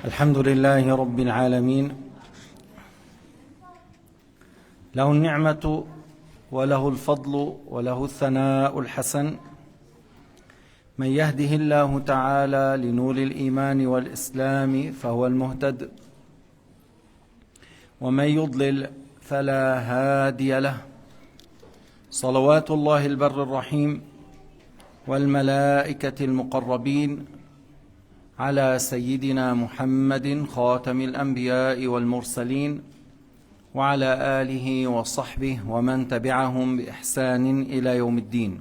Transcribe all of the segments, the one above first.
الحمد لله رب العالمين، له النعمة وله الفضل وله الثناء الحسن. من يهده الله تعالى لنور الإيمان والإسلام فهو المهتد، ومن يضلل فلا هادي له. صلوات الله البر الرحيم والملائكة المقربين على سيدنا محمد خاتم الأنبياء والمرسلين، وعلى آله وصحبه ومن تبعهم بإحسان إلى يوم الدين.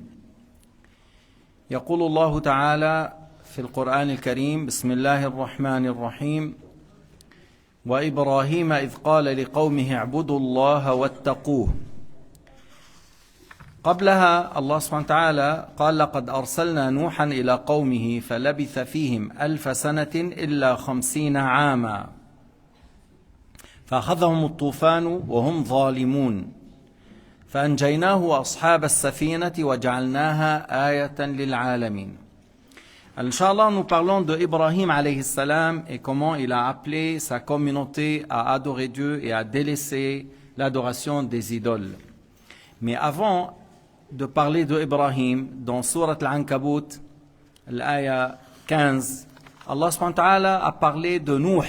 يقول الله تعالى في القرآن الكريم: بسم الله الرحمن الرحيم. وإبراهيم إذ قال لقومه اعبدوا الله واتقوه. قبلها الله سبحانه وتعالى قال: لقد أرسلنا نوحا إلى قومه فلبث فيهم 1000 سنة إلا 50 عاما فأخذهم الطوفان وهم ظالمون فأنجيناه وأصحاب السفينة وجعلناها آية للعالمين. Inch'Allah, nous parlons de Ibrahim alayhi salam et comment il a appelé sa communauté à adorer Dieu et à délaisser l'adoration des idoles. Mais avant de parler de Ibrahim, dans Sourate Al-Ankabut, l'aya 15, Allah subhanahu wa ta'ala a parlé de Nuh.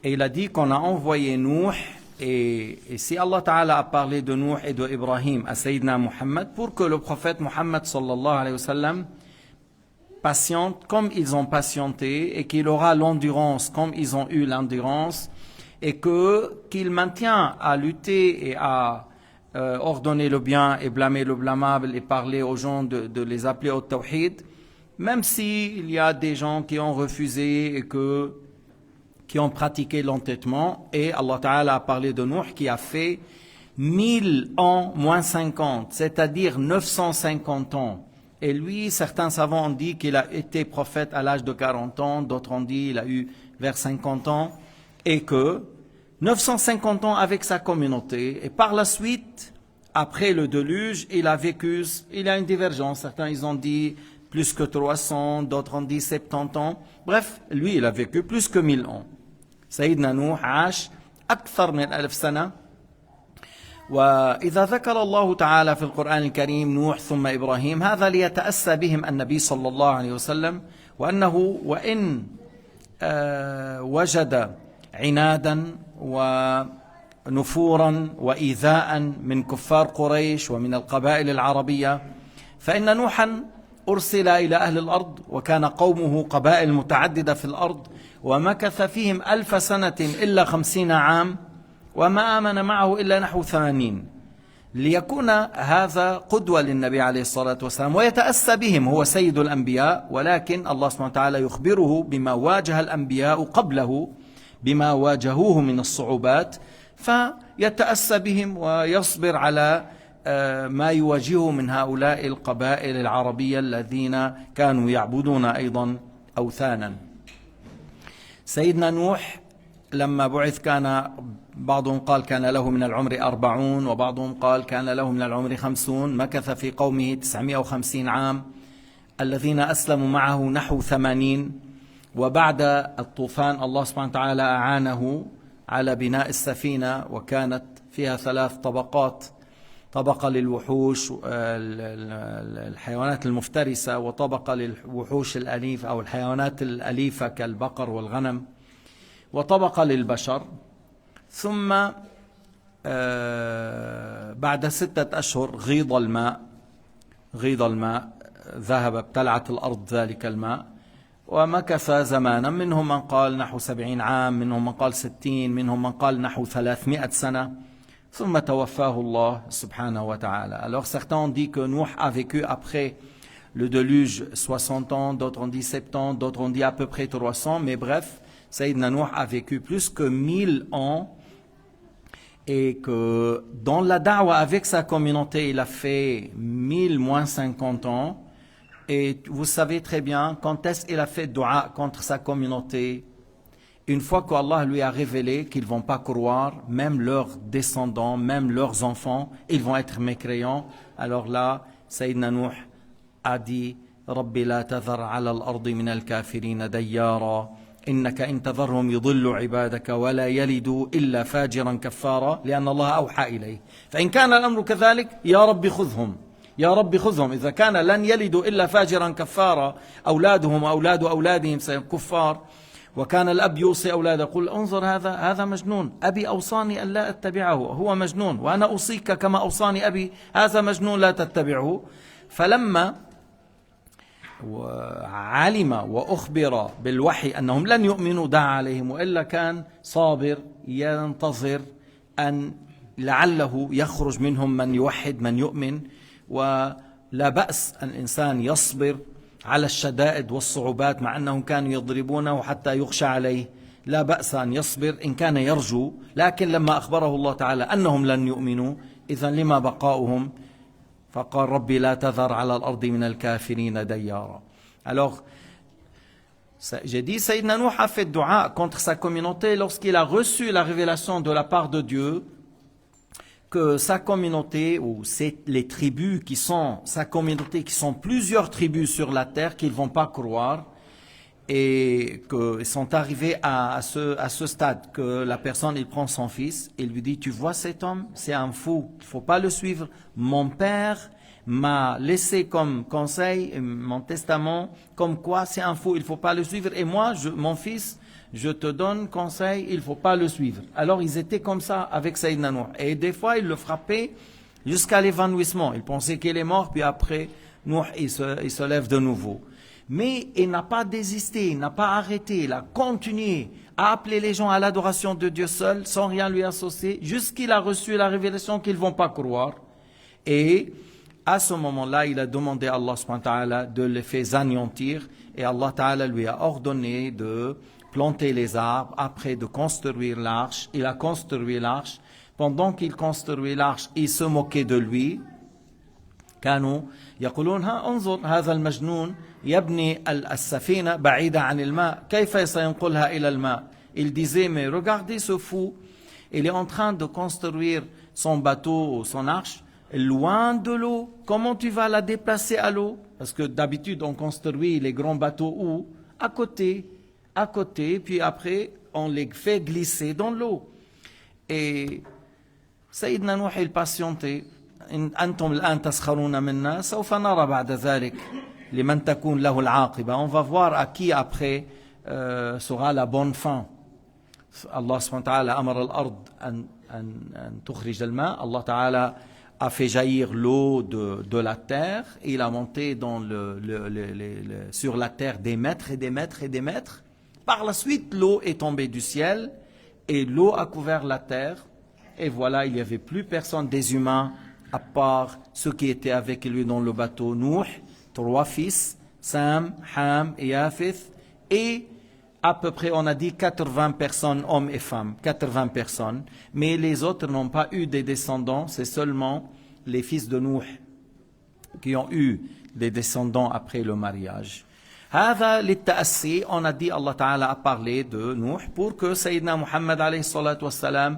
Et il a dit qu'on a envoyé Nuh. Et si Allah ta'ala a parlé de Nuh et de Ibrahim à Sayyidina Muhammad, pour que le prophète Muhammad sallallahu alayhi wa sallam patiente comme ils ont patienté et qu'il aura l'endurance comme ils ont eu l'endurance, et qu'il maintient à lutter et à ordonner le bien et blâmer le blâmable et parler aux gens de les appeler au tawhid, même s'il y a des gens qui ont refusé et qui ont pratiqué l'entêtement. Et Allah Ta'ala a parlé de Nuh qui a fait 1000 ans moins 50, c'est-à-dire 950 ans. Et lui, certains savants ont dit qu'il a été prophète à l'âge de 40 ans, d'autres ont dit qu'il a eu vers 50 ans, et que 950 ans avec sa communauté, et par la suite, après le déluge, il a y a une divergence, certains ils ont dit plus que 300, d'autres ont dit 70 ans, bref, lui il a vécu plus que 1000 ans. Sayyidina Nuh عاش أكثر من 1000 سنة. وإذا ذكر الله تعالى في القرآن الكريم نوح ثم إبراهيم، هذا ليتأسى بهم النبي صلى الله عليه وسلم، وأنه وإن وجد عنادا ونفورا وإيذاء من كفار قريش ومن القبائل العربية، فإن نوحا أرسل إلى أهل الأرض وكان قومه قبائل متعددة في الأرض، ومكث فيهم 1000 سنة إلا 50 عام، وما آمن معه إلا نحو 80، ليكون هذا قدوة للنبي عليه الصلاة والسلام ويتأسى بهم. هو سيد الأنبياء، ولكن الله سبحانه وتعالى يخبره بما واجه الأنبياء قبله، بما واجهوه من الصعوبات، فيتأسى بهم ويصبر على ما يواجهه من هؤلاء القبائل العربية الذين كانوا يعبدون أيضا أوثانا. سيدنا نوح لما بعث كان بعضهم قال كان له من العمر 40، وبعضهم قال كان له من العمر 50، مكث في قومه 950 عام، الذين أسلموا معه نحو 80. وبعد الطوفان الله سبحانه وتعالى أعانه على بناء السفينة، وكانت فيها 3 طبقات: طبقة للوحوش الحيوانات المفترسة، وطبقة للوحوش الأليفة أو الحيوانات الأليفة كالبقر والغنم، وطبقة للبشر. ثم بعد 6 أشهر غيض الماء ذهب، ابتلعت الأرض ذلك الماء، ومكث زمانا، منهم من قال نحو 70 عام، منهم من قال 60، منهم من قال نحو 300 سنة، ثم توفاه الله سبحانه وتعالى. Alors certains ont dit que Nuh a vécu après le déluge 60 ans, d'autres ont dit 70, d'autres ont dit à peu près 300, mais bref, Sayyidina Nuh a vécu plus que 1000 ans, et que dans la da'wa avec sa communauté, il a fait 1000 moins 50 ans. Et vous savez très bien quand est-ce qu'il a fait dua contre sa communauté. Une fois qu'Allah lui a révélé qu'ils ne vont pas croire, même leurs descendants, même leurs enfants, ils vont être mécréants. Alors là, Sayyidina Nuh a dit: Rabbi la tadhar ala al-ardi min al-kafirin dayyara إنك إن تذرهم يضلوا عبادك ولا يلدوا إلا فاجرا كفارا لأن الله أوحى إليه. فإن كان الأمر كذلك يا رب خذهم، يا رب خذهم. إذا كان لن يلدوا إلا فاجرا كفارا، أولادهم وأولاد أولادهم كفار، وكان الأب يوصي أولاده، قل انظر هذا مجنون، أبي أوصاني أن لا أتبعه، هو مجنون، وأنا أوصيك كما أوصاني أبي، هذا مجنون لا تتبعه. فلما علم وأخبر بالوحي أنهم لن يؤمنوا دعا عليهم، وإلا كان صابر ينتظر أن لعله يخرج منهم من يوحد من يؤمن. ولا بأس أن الإنسان يصبر على الشدائد والصعوبات مع أنهم كانوا يضربونه حتى يخشى عليه، لا بأس أن يصبر إن كان يرجو. لكن لما أخبره الله تعالى أنهم لن يؤمنوا، إذن لما بقاؤهم؟ فقال ربي لا تذر على الأرض من الكافرين ديارا. Alors, j'ai dit, Sayyidina Nuh a fait dua contre sa communauté lorsqu'il a reçu la révélation de la part de Dieu que sa communauté, ou les tribus qui sont sa communauté, qui sont plusieurs tribus sur la terre, qu'ils ne vont pas croire, et qu'ils sont arrivés à ce stade que la personne, il prend son fils et lui dit, tu vois cet homme, c'est un fou, il ne faut pas le suivre. Mon père m'a laissé comme conseil, mon testament, comme quoi c'est un fou, il ne faut pas le suivre. Et moi, mon fils, je te donne conseil, il ne faut pas le suivre. Alors ils étaient comme ça avec Sayyidina Nuh. Et des fois, ils le frappaient jusqu'à l'évanouissement. Ils pensaient qu'il est mort, puis après, Nuh, il se lève de nouveau. Mais il n'a pas désisté, il n'a pas arrêté, il a continué à appeler les gens à l'adoration de Dieu seul, sans rien lui associer, jusqu'il a reçu la révélation qu'ils ne vont pas croire. Et à ce moment-là, il a demandé à Allah subhanahu wa ta'ala de les faire anéantir. Et Allah ta'ala lui a ordonné de planter les arbres, après de construire l'arche. Il a construit l'arche. Pendant qu'il construit l'arche, il se moquait de lui. كانوا يقولون انظر هذا المجنون يبني السفينة بعيدة عن الماء كيف سينقلها إلى الماء. Il disait, mais regardez ce fou, il est en train de construire son bateau ou son arche loin de l'eau. Comment tu vas la déplacer à l'eau? Parce que d'habitude on construit les grands bateaux où? À côté, puis après on les fait glisser dans l'eau. Et Sayyidina Nuh il patientait. أنتم الآن تسخرون منا سوف نرى بعد ذلك لمن تكون له العاقبة. On va voir à qui après sera la bonne fin. Allah subhanahu wa ta'ala أمر الأرض أن تخرج الماء. Allah ta'ala a fait jaillir l'eau de la terre. Il a monté sur la terre des mètres et des mètres et des mètres. Par la suite, l'eau est tombée du ciel et l'eau a couvert la terre. Et voilà, il n'y avait plus personne des humains à part ceux qui étaient avec lui dans le bateau. Nuh, 3 fils, Sam, Ham et Yafith, et à peu près, on a dit 80 personnes, hommes et femmes, 80 personnes. Mais les autres n'ont pas eu des descendants, c'est seulement les fils de Nuh qui ont eu des descendants après le mariage. هذا للتأسي, on a dit, Allah Ta'ala a parlé de Nuh pour que Sayyidina Muhammad alayhi salatu wassalam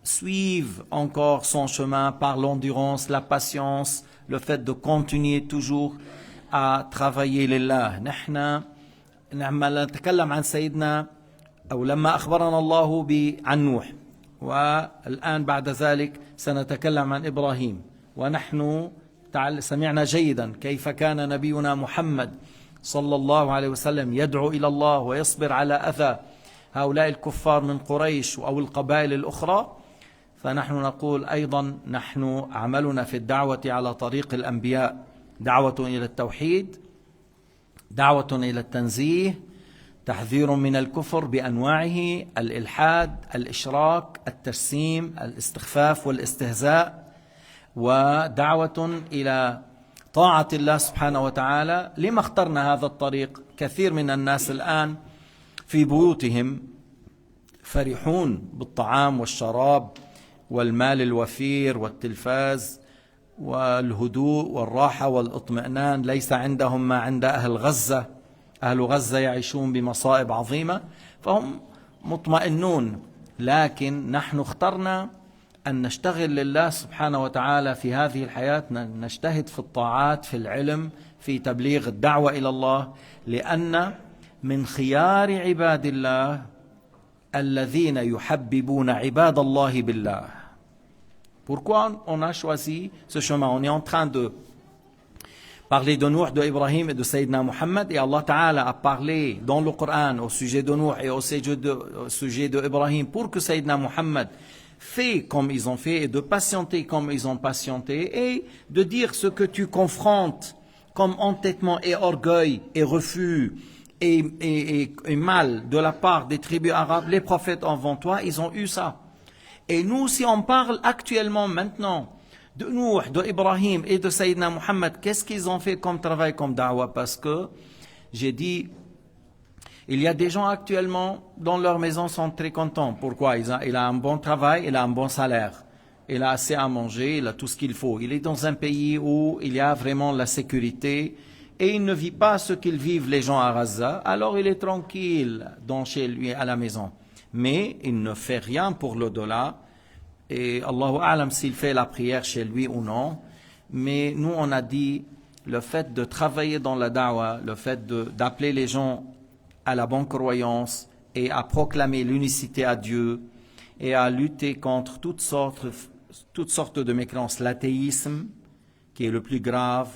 suivent encore son chemin par l'endurance, la patience, le fait de continuer toujours à travailler لله. نحن لما نتكلم عن سيدنا أو لما أخبرنا الله عن نوح، والآن بعد ذلك سنتكلم عن إبراهيم. ونحن سمعنا جيدا كيف كان نبينا محمد صلى الله عليه وسلم يدعو إلى الله ويصبر على أذى هؤلاء الكفار من قريش أو القبائل الأخرى. فنحن نقول أيضا نحن عملنا في الدعوة على طريق الأنبياء دعوة إلى التوحيد، دعوة إلى التنزيه، تحذير من الكفر بأنواعه، الإلحاد، الإشراك، التجسيم، الاستخفاف والاستهزاء، ودعوة إلى طاعة الله سبحانه وتعالى. لما اخترنا هذا الطريق؟ كثير من الناس الآن في بيوتهم فرحون بالطعام والشراب والمال الوفير والتلفاز والهدوء والراحة والاطمئنان، ليس عندهم ما عند أهل غزة. أهل غزة يعيشون بمصائب عظيمة فهم مطمئنون، لكن نحن اخترنا أن نشتغل لله سبحانه وتعالى في هذه الحياة، نجتهد في الطاعات، في العلم، في تبليغ الدعوة إلى الله، لأن من خيار عباد الله الذين يحببون عباد الله بالله. Pourquoi on a choisi ce chemin? On est en train de parler de Nuh, de Ibrahim et de Sayyidina Muhammad, et Allah Ta'ala a parlé dans le Coran au sujet de Nuh et au sujet de Ibrahim pour que Sayyidina Muhammad fait comme ils ont fait et de patienter comme ils ont patienté et de dire ce que tu confrontes comme entêtement et orgueil et refus et mal de la part des tribus arabes, les prophètes avant toi, ils ont eu ça. Et nous, si on parle actuellement, maintenant, de Nuh, de Ibrahim et de Sayyidina Muhammad, qu'est-ce qu'ils ont fait comme travail, comme da'wah? Parce que, j'ai dit, il y a des gens actuellement, dans leur maison, sont très contents. Pourquoi? Il a un bon travail, il a un bon salaire. Il a assez à manger, il a tout ce qu'il faut. Il est dans un pays où il y a vraiment la sécurité et il ne vit pas ce qu'ils vivent les gens à Gaza. Alors il est tranquille dans chez lui à la maison. Mais il ne fait rien pour l'au-delà. Et Allahu A'lam s'il fait la prière chez lui ou non. Mais nous, on a dit, le fait de travailler dans la da'wah, le fait d'appeler les gens à la bonne croyance et à proclamer l'unicité à Dieu et à lutter contre toutes sortes de mécréances, l'athéisme, qui est le plus grave,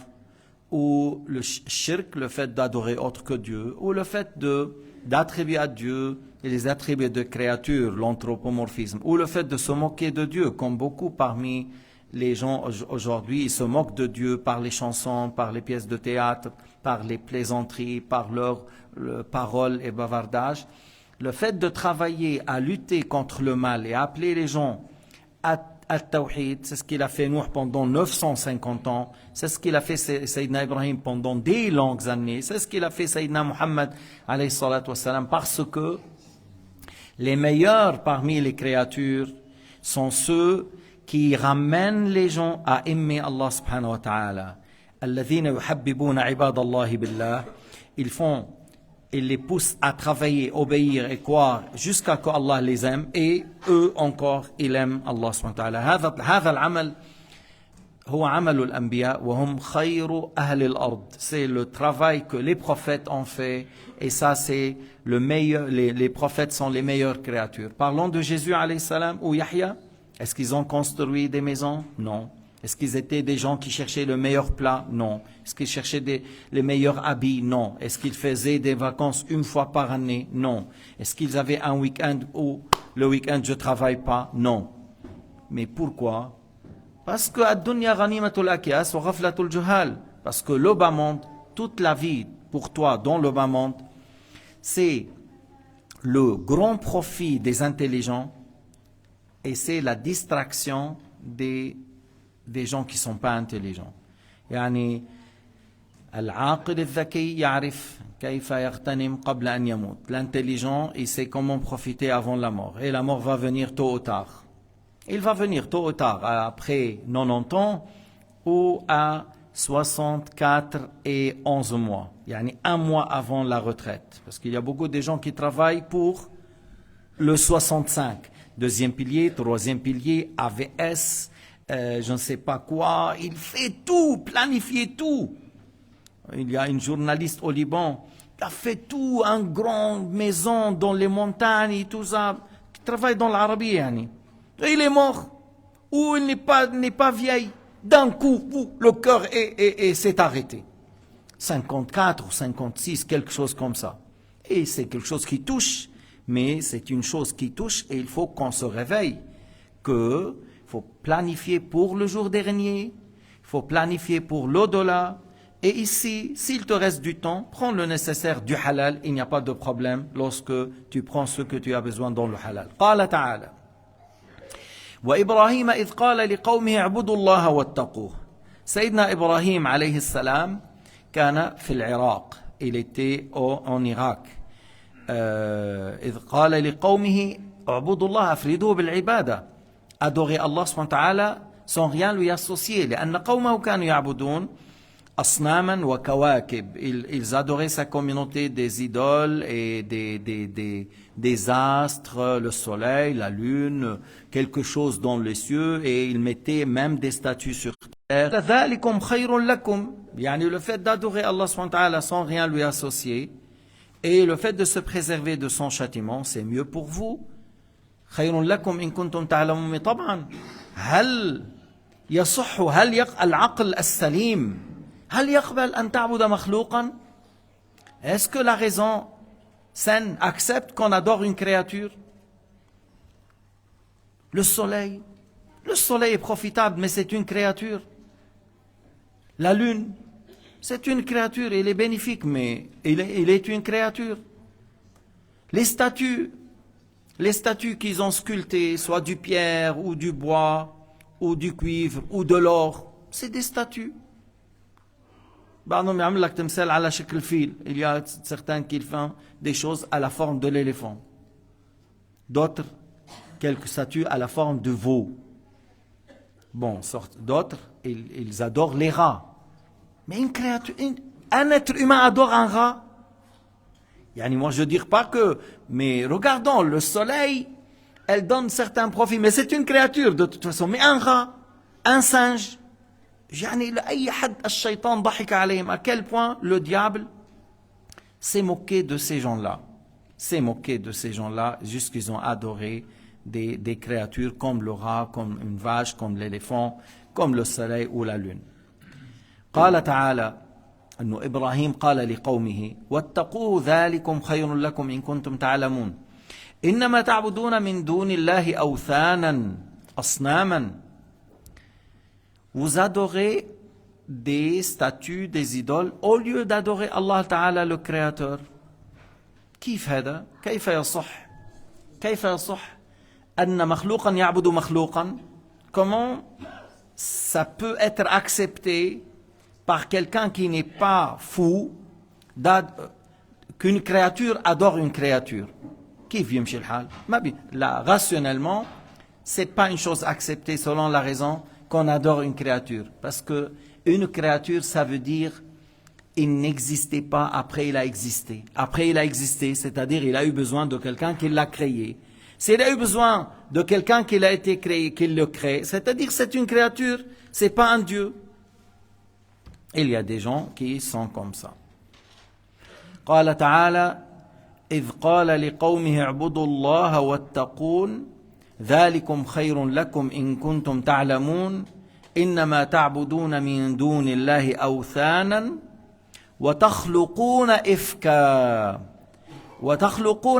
ou le shirk, le fait d'adorer autre que Dieu, ou le fait d'attribuer à Dieu les attributs de créatures, l'anthropomorphisme, ou le fait de se moquer de Dieu, comme beaucoup parmi les gens aujourd'hui, ils se moquent de Dieu par les chansons, par les pièces de théâtre, par les plaisanteries, par leurs paroles et bavardages. Le fait de travailler à lutter contre le mal et à appeler les gens à Tawhid, c'est ce qu'il a fait Nuh pendant 950 ans, c'est ce qu'il a fait Sayyidina Ibrahim pendant des longues années, c'est ce qu'il a fait Sayyidina Muhammad alayhi salatu wassalam, parce que les meilleurs parmi les créatures sont ceux qui ramènent les gens à aimer Allah subhanahu wa ta'ala. Alladhina yuhabbibuna ibadallahi billah. Ils les poussent à travailler, obéir et croire jusqu'à ce qu'Allah les aime, et eux encore, ils aiment Allah subhanahu wa ta'ala. هذا العمل هو عمل الأنبياء وهم خير أهل الأرض. C'est le travail que les prophètes ont fait, et ça c'est le meilleur. Les prophètes sont les meilleures créatures. Parlons de Jésus alayhi salam ou Yahya. Est-ce qu'ils ont construit des maisons? Non. Est-ce qu'ils étaient des gens qui cherchaient le meilleur plat? Non. Est-ce qu'ils cherchaient les meilleurs habits? Non. Est-ce qu'ils faisaient des vacances une fois par année? Non. Est-ce qu'ils avaient un week-end où le week-end je travaille pas? Non. Mais pourquoi? Parce que ad-dunya ghanimatul akyas wa ghaflatul juhal. Parce que le bas monde, toute la vie pour toi dans le bas monde, c'est le grand profit des intelligents et c'est la distraction des gens qui ne sont pas intelligents. يعني العاقل الذكي يعرف كيف يغتنم قبل أن يموت. L'intelligent, il sait comment profiter avant la mort. Et la mort va venir tôt ou tard. Il va venir tôt ou tard, après 90 ans ou à 64 et 11 mois. يعني un mois avant la retraite. Parce qu'il y a beaucoup de gens qui travaillent pour le 65. Deuxième pilier, troisième pilier, AVS, je ne sais pas quoi. Il fait tout, planifier tout. Il y a une journaliste au Liban qui a fait tout, une grande maison dans les montagnes et tout ça, qui travaille dans l'Arabie. Et il est mort. Ou il n'est pas vieil. D'un coup, le cœur s'est arrêté. 54 ou 56, quelque chose comme ça. Et c'est quelque chose qui touche. Mais c'est une chose qui touche et il faut qu'on se réveille. Il faut planifier pour le jour dernier. Il faut planifier pour l'au-delà. Et ici, s'il te reste du temps, prends le nécessaire du halal. Il n'y a pas de problème lorsque tu prends ce que tu as besoin dans le halal. قال تعالى وإبراهيم إذ قال لقومه اعبدوا الله واتقوه. Sayyidina Ibrahim alayhi salam كان في العراق. Il était en Irak. إذ قال لقومه اعبدوا الله افردوه بالعبادة. Adorer Allah subhanahu wa ta'ala sans rien lui associer. لأن قومه كانوا يعبدون أصناما وكواكب. Ils adoraient sa communauté des idoles et des astres, le soleil, la lune, quelque chose dans les cieux, et ils mettaient même des statues sur terre. ذلكم خير لكم. يعني le fait d'adorer Allah subhanahu wa ta'ala sans rien lui associer Et le fait de se préserver de son châtiment, c'est mieux pour vous. خير لكم إن كنتم تعلمون. طبعا هل يصح العقل السليم هل يقبل أن تعبد مخلوقا؟ Est-ce que la raison saine accepte qu'on adore une créature? Le soleil est profitable, mais c'est une créature. La lune, c'est une créature, elle est bénéfique, mais elle est une créature. Les statues qu'ils ont sculptées, soit du pierre ou du bois, ou du cuivre, ou de l'or, c'est des statues. Il y a certains qui font des choses à la forme de l'éléphant. D'autres, quelques statues à la forme de veau. Bon, d'autres, ils adorent les rats. Mais une créature, un être humain adore un rat. Moi je ne dis pas que, mais regardons, le soleil, elle donne certains profits, mais c'est une créature de toute façon. Mais un rat, un singe, à quel point le diable s'est moqué de ces gens-là. Jusqu'ils ont adoré des créatures comme le rat, comme une vache, comme l'éléphant, comme le soleil ou la lune. قال تعالى أن إبراهيم قال لقومه واتقوا ذلكم خير لكم إن كنتم تعلمون إنما تعبدون من دون الله أوثانا أصناما. Vous adorez des statues, des idoles au lieu d'adorer Allah Ta'ala le Créateur. كيف هذا؟ كيف يصح أن مخلوقا يعبد مخلوقا? Comment ça peut être accepté par quelqu'un qui n'est pas fou qu'une créature adore une créature? كيف يمشي الحال؟ Là, rationnellement, c'est pas une chose acceptée selon la raison qu'on adore une créature. Parce que une créature, ça veut dire il n'existait pas, après il a existé. Après il a existé, c'est-à-dire il a eu besoin de quelqu'un qui l'a créé. S'il a eu besoin de quelqu'un qui l'a été créé, qui le crée, c'est-à-dire c'est une créature, c'est pas un Dieu. Il y a des gens qui sont comme ça. قال تعالى إذ قال لقومه اعبدوا الله واتقون ذلكم خير لكم إن كنتم تعلمون إنما تعبدون من دون الله أوثانا وتخلقون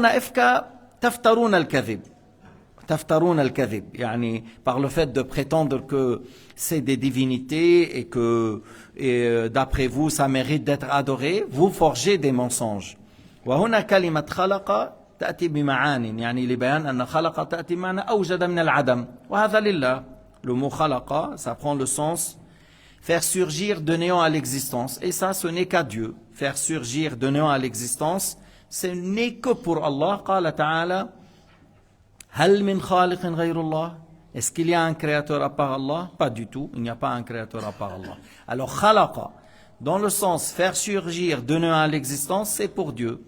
إفكا تفترون الكذب par le fait de prétendre que c'est des divinités et que d'après vous ça mérite d'être adoré, vous forgez des mensonges. وهنا كلمة خلق تأتي بمعان لبيان أن خلق تأتي بمعنى أوجد من العدم وهذا لله. Le mot خلق, ça prend le sens faire surgir de néant à l'existence, et ça ce n'est qu'à Dieu. Faire surgir de néant à l'existence, ce n'est que pour Allah. قال تعالى هل من خالق غير الله? Est-ce qu'il y a un créateur à part Allah? Pas du tout, il n'y a pas un créateur à part Allah. Alors khalaqa, dans le sens faire surgir de néant à l'existence, c'est pour Dieu.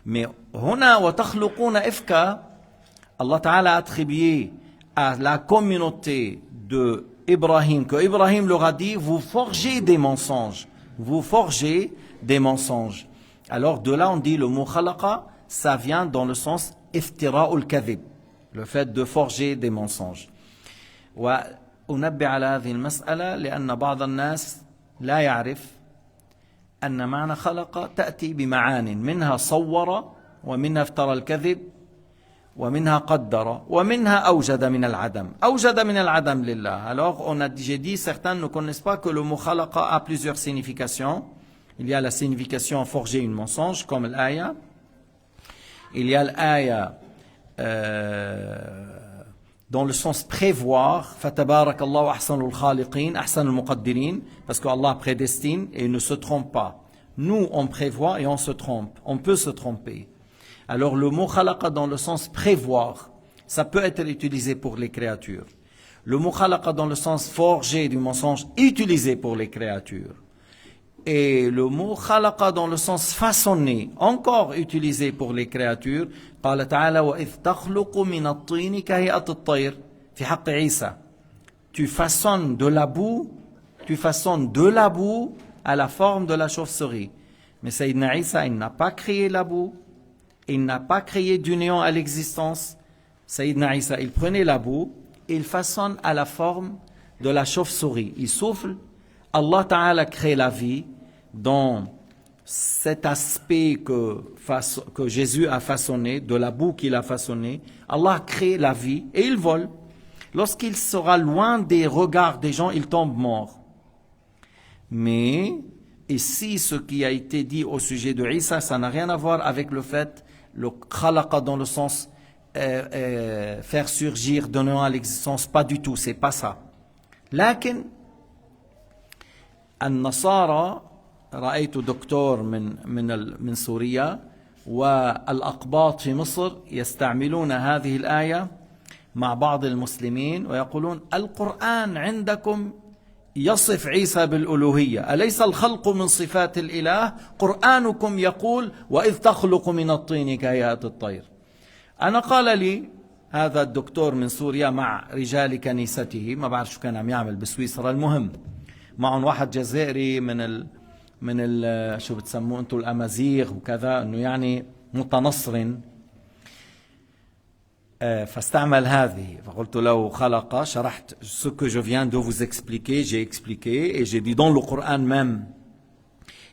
Mais huna wa takhluquna ifka, Allah Ta'ala a attribué à la communauté de Ibrahim, que Ibrahim leur a dit, vous forgez des mensonges. Alors de là on dit le mot khalaqa, ça vient dans le sens iftira'ul kadhib, le fait de forger des mensonges. وأنبه على هذه المسألة لأن بعض الناس لا يعرف أن معنى خلق تأتي بمعان منها صور ومنها افترى الكذب ومنها قدر ومنها أوجد من العدم لله. Alors j'ai dit certains ne connaissent pas que le mot khalaqa a plusieurs significations. Il y a la signification forger une mensonge comme l'aya. Il y a l'aya dans le sens prévoir, fatabarakallahu ahsanul khaliqin, ahsanul muqaddirin, parce que Allah prédestine et ne se trompe pas. Nous, on prévoit et on se trompe. On peut se tromper. Alors le mot khalaqa dans le sens prévoir, ça peut être utilisé pour les créatures. Le mot khalaqa dans le sens forger du mensonge, utilisé pour les créatures. Et le mot khalaqa dans le sens façonner, encore utilisé pour les créatures. قال تعالى وإذ تخلق من الطين كهيئة الطير في حق عيسى. Tu façonnes de la boue à la forme de la chauve-souris. Mais Sayyidina Isa, il n'a pas créé la boue, il n'a pas créé du néant à l'existence. Sayyidina Isa, il prenait la boue et il façonne à la forme de la chauve-souris. Il souffle, Allah Ta'ala crée la vie dans cet aspect que Jésus a façonné, de la boue qu'il a façonné. Allah crée la vie et il vole. Lorsqu'il sera loin des regards des gens, il tombe mort. Mais ici, ce qui a été dit au sujet de Isa, ça n'a rien à voir avec le fait, le khalaqa dans le sens faire surgir, donner à l'existence, pas du tout, c'est pas ça. لكن النصارى رأيت دكتور من سوريا والأقباط في مصر يستعملون هذه الآية مع بعض المسلمين ويقولون القرآن عندكم يصف عيسى بالألوهية أليس الخلق من صفات الإله قرآنكم يقول وإذ تخلق من الطين كهيئة الطير. أنا قال لي هذا الدكتور من سوريا مع رجال كنيسته، ما بعرف شو كان عم يعمل بسويسرا، المهم معهم واحد جزائري من شو بتسموه انتم الامازيغ وكذا، انه يعني متنصر، فاستعمل هذه. فقلت له خلق، شرحت ce que je viens de vous expliquer, j'ai expliqué et j'ai dit dans le Coran même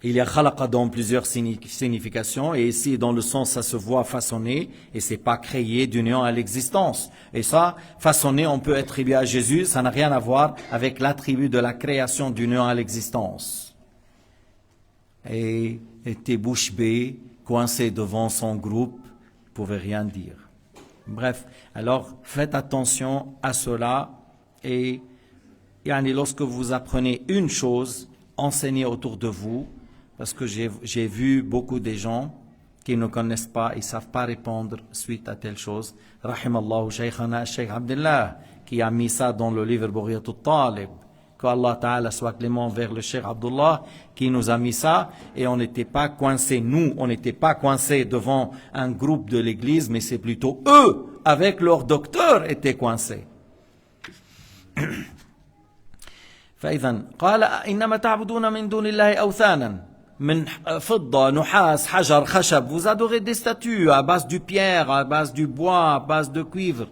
il y a khalaqa dans plusieurs significations, et ici dans le sens ça se voit façonner, et c'est pas créer du néant à l'existence. Et ça, façonner, on peut attribuer à Jésus, ça n'a rien à voir avec l'attribut de la création du néant à l'existence. Et était bouche bée, coincé devant son groupe, ne pouvait rien dire. Bref, alors faites attention à cela, et lorsque vous apprenez une chose, enseignez autour de vous. Parce que j'ai vu beaucoup de gens qui ne connaissent pas, ils ne savent pas répondre suite à telle chose. Rahimallahu Shaykhana Shaykh Abdullah, qui a mis ça dans le livre Bughiyatul Talib. Que Allah Ta'ala soit clément vers le Shaykh Abdullah, qui nous a mis ça, et on n'était pas coincés, nous, on n'était pas coincés devant un groupe de l'église, mais c'est plutôt eux, avec leur docteur, étaient coincés. فإذا قال إنما تعبدون من دون الله أوثانا من فضة نحاس حجر خشب. Vous adorez des statues à base du pierre, à base du bois, à base de cuivre.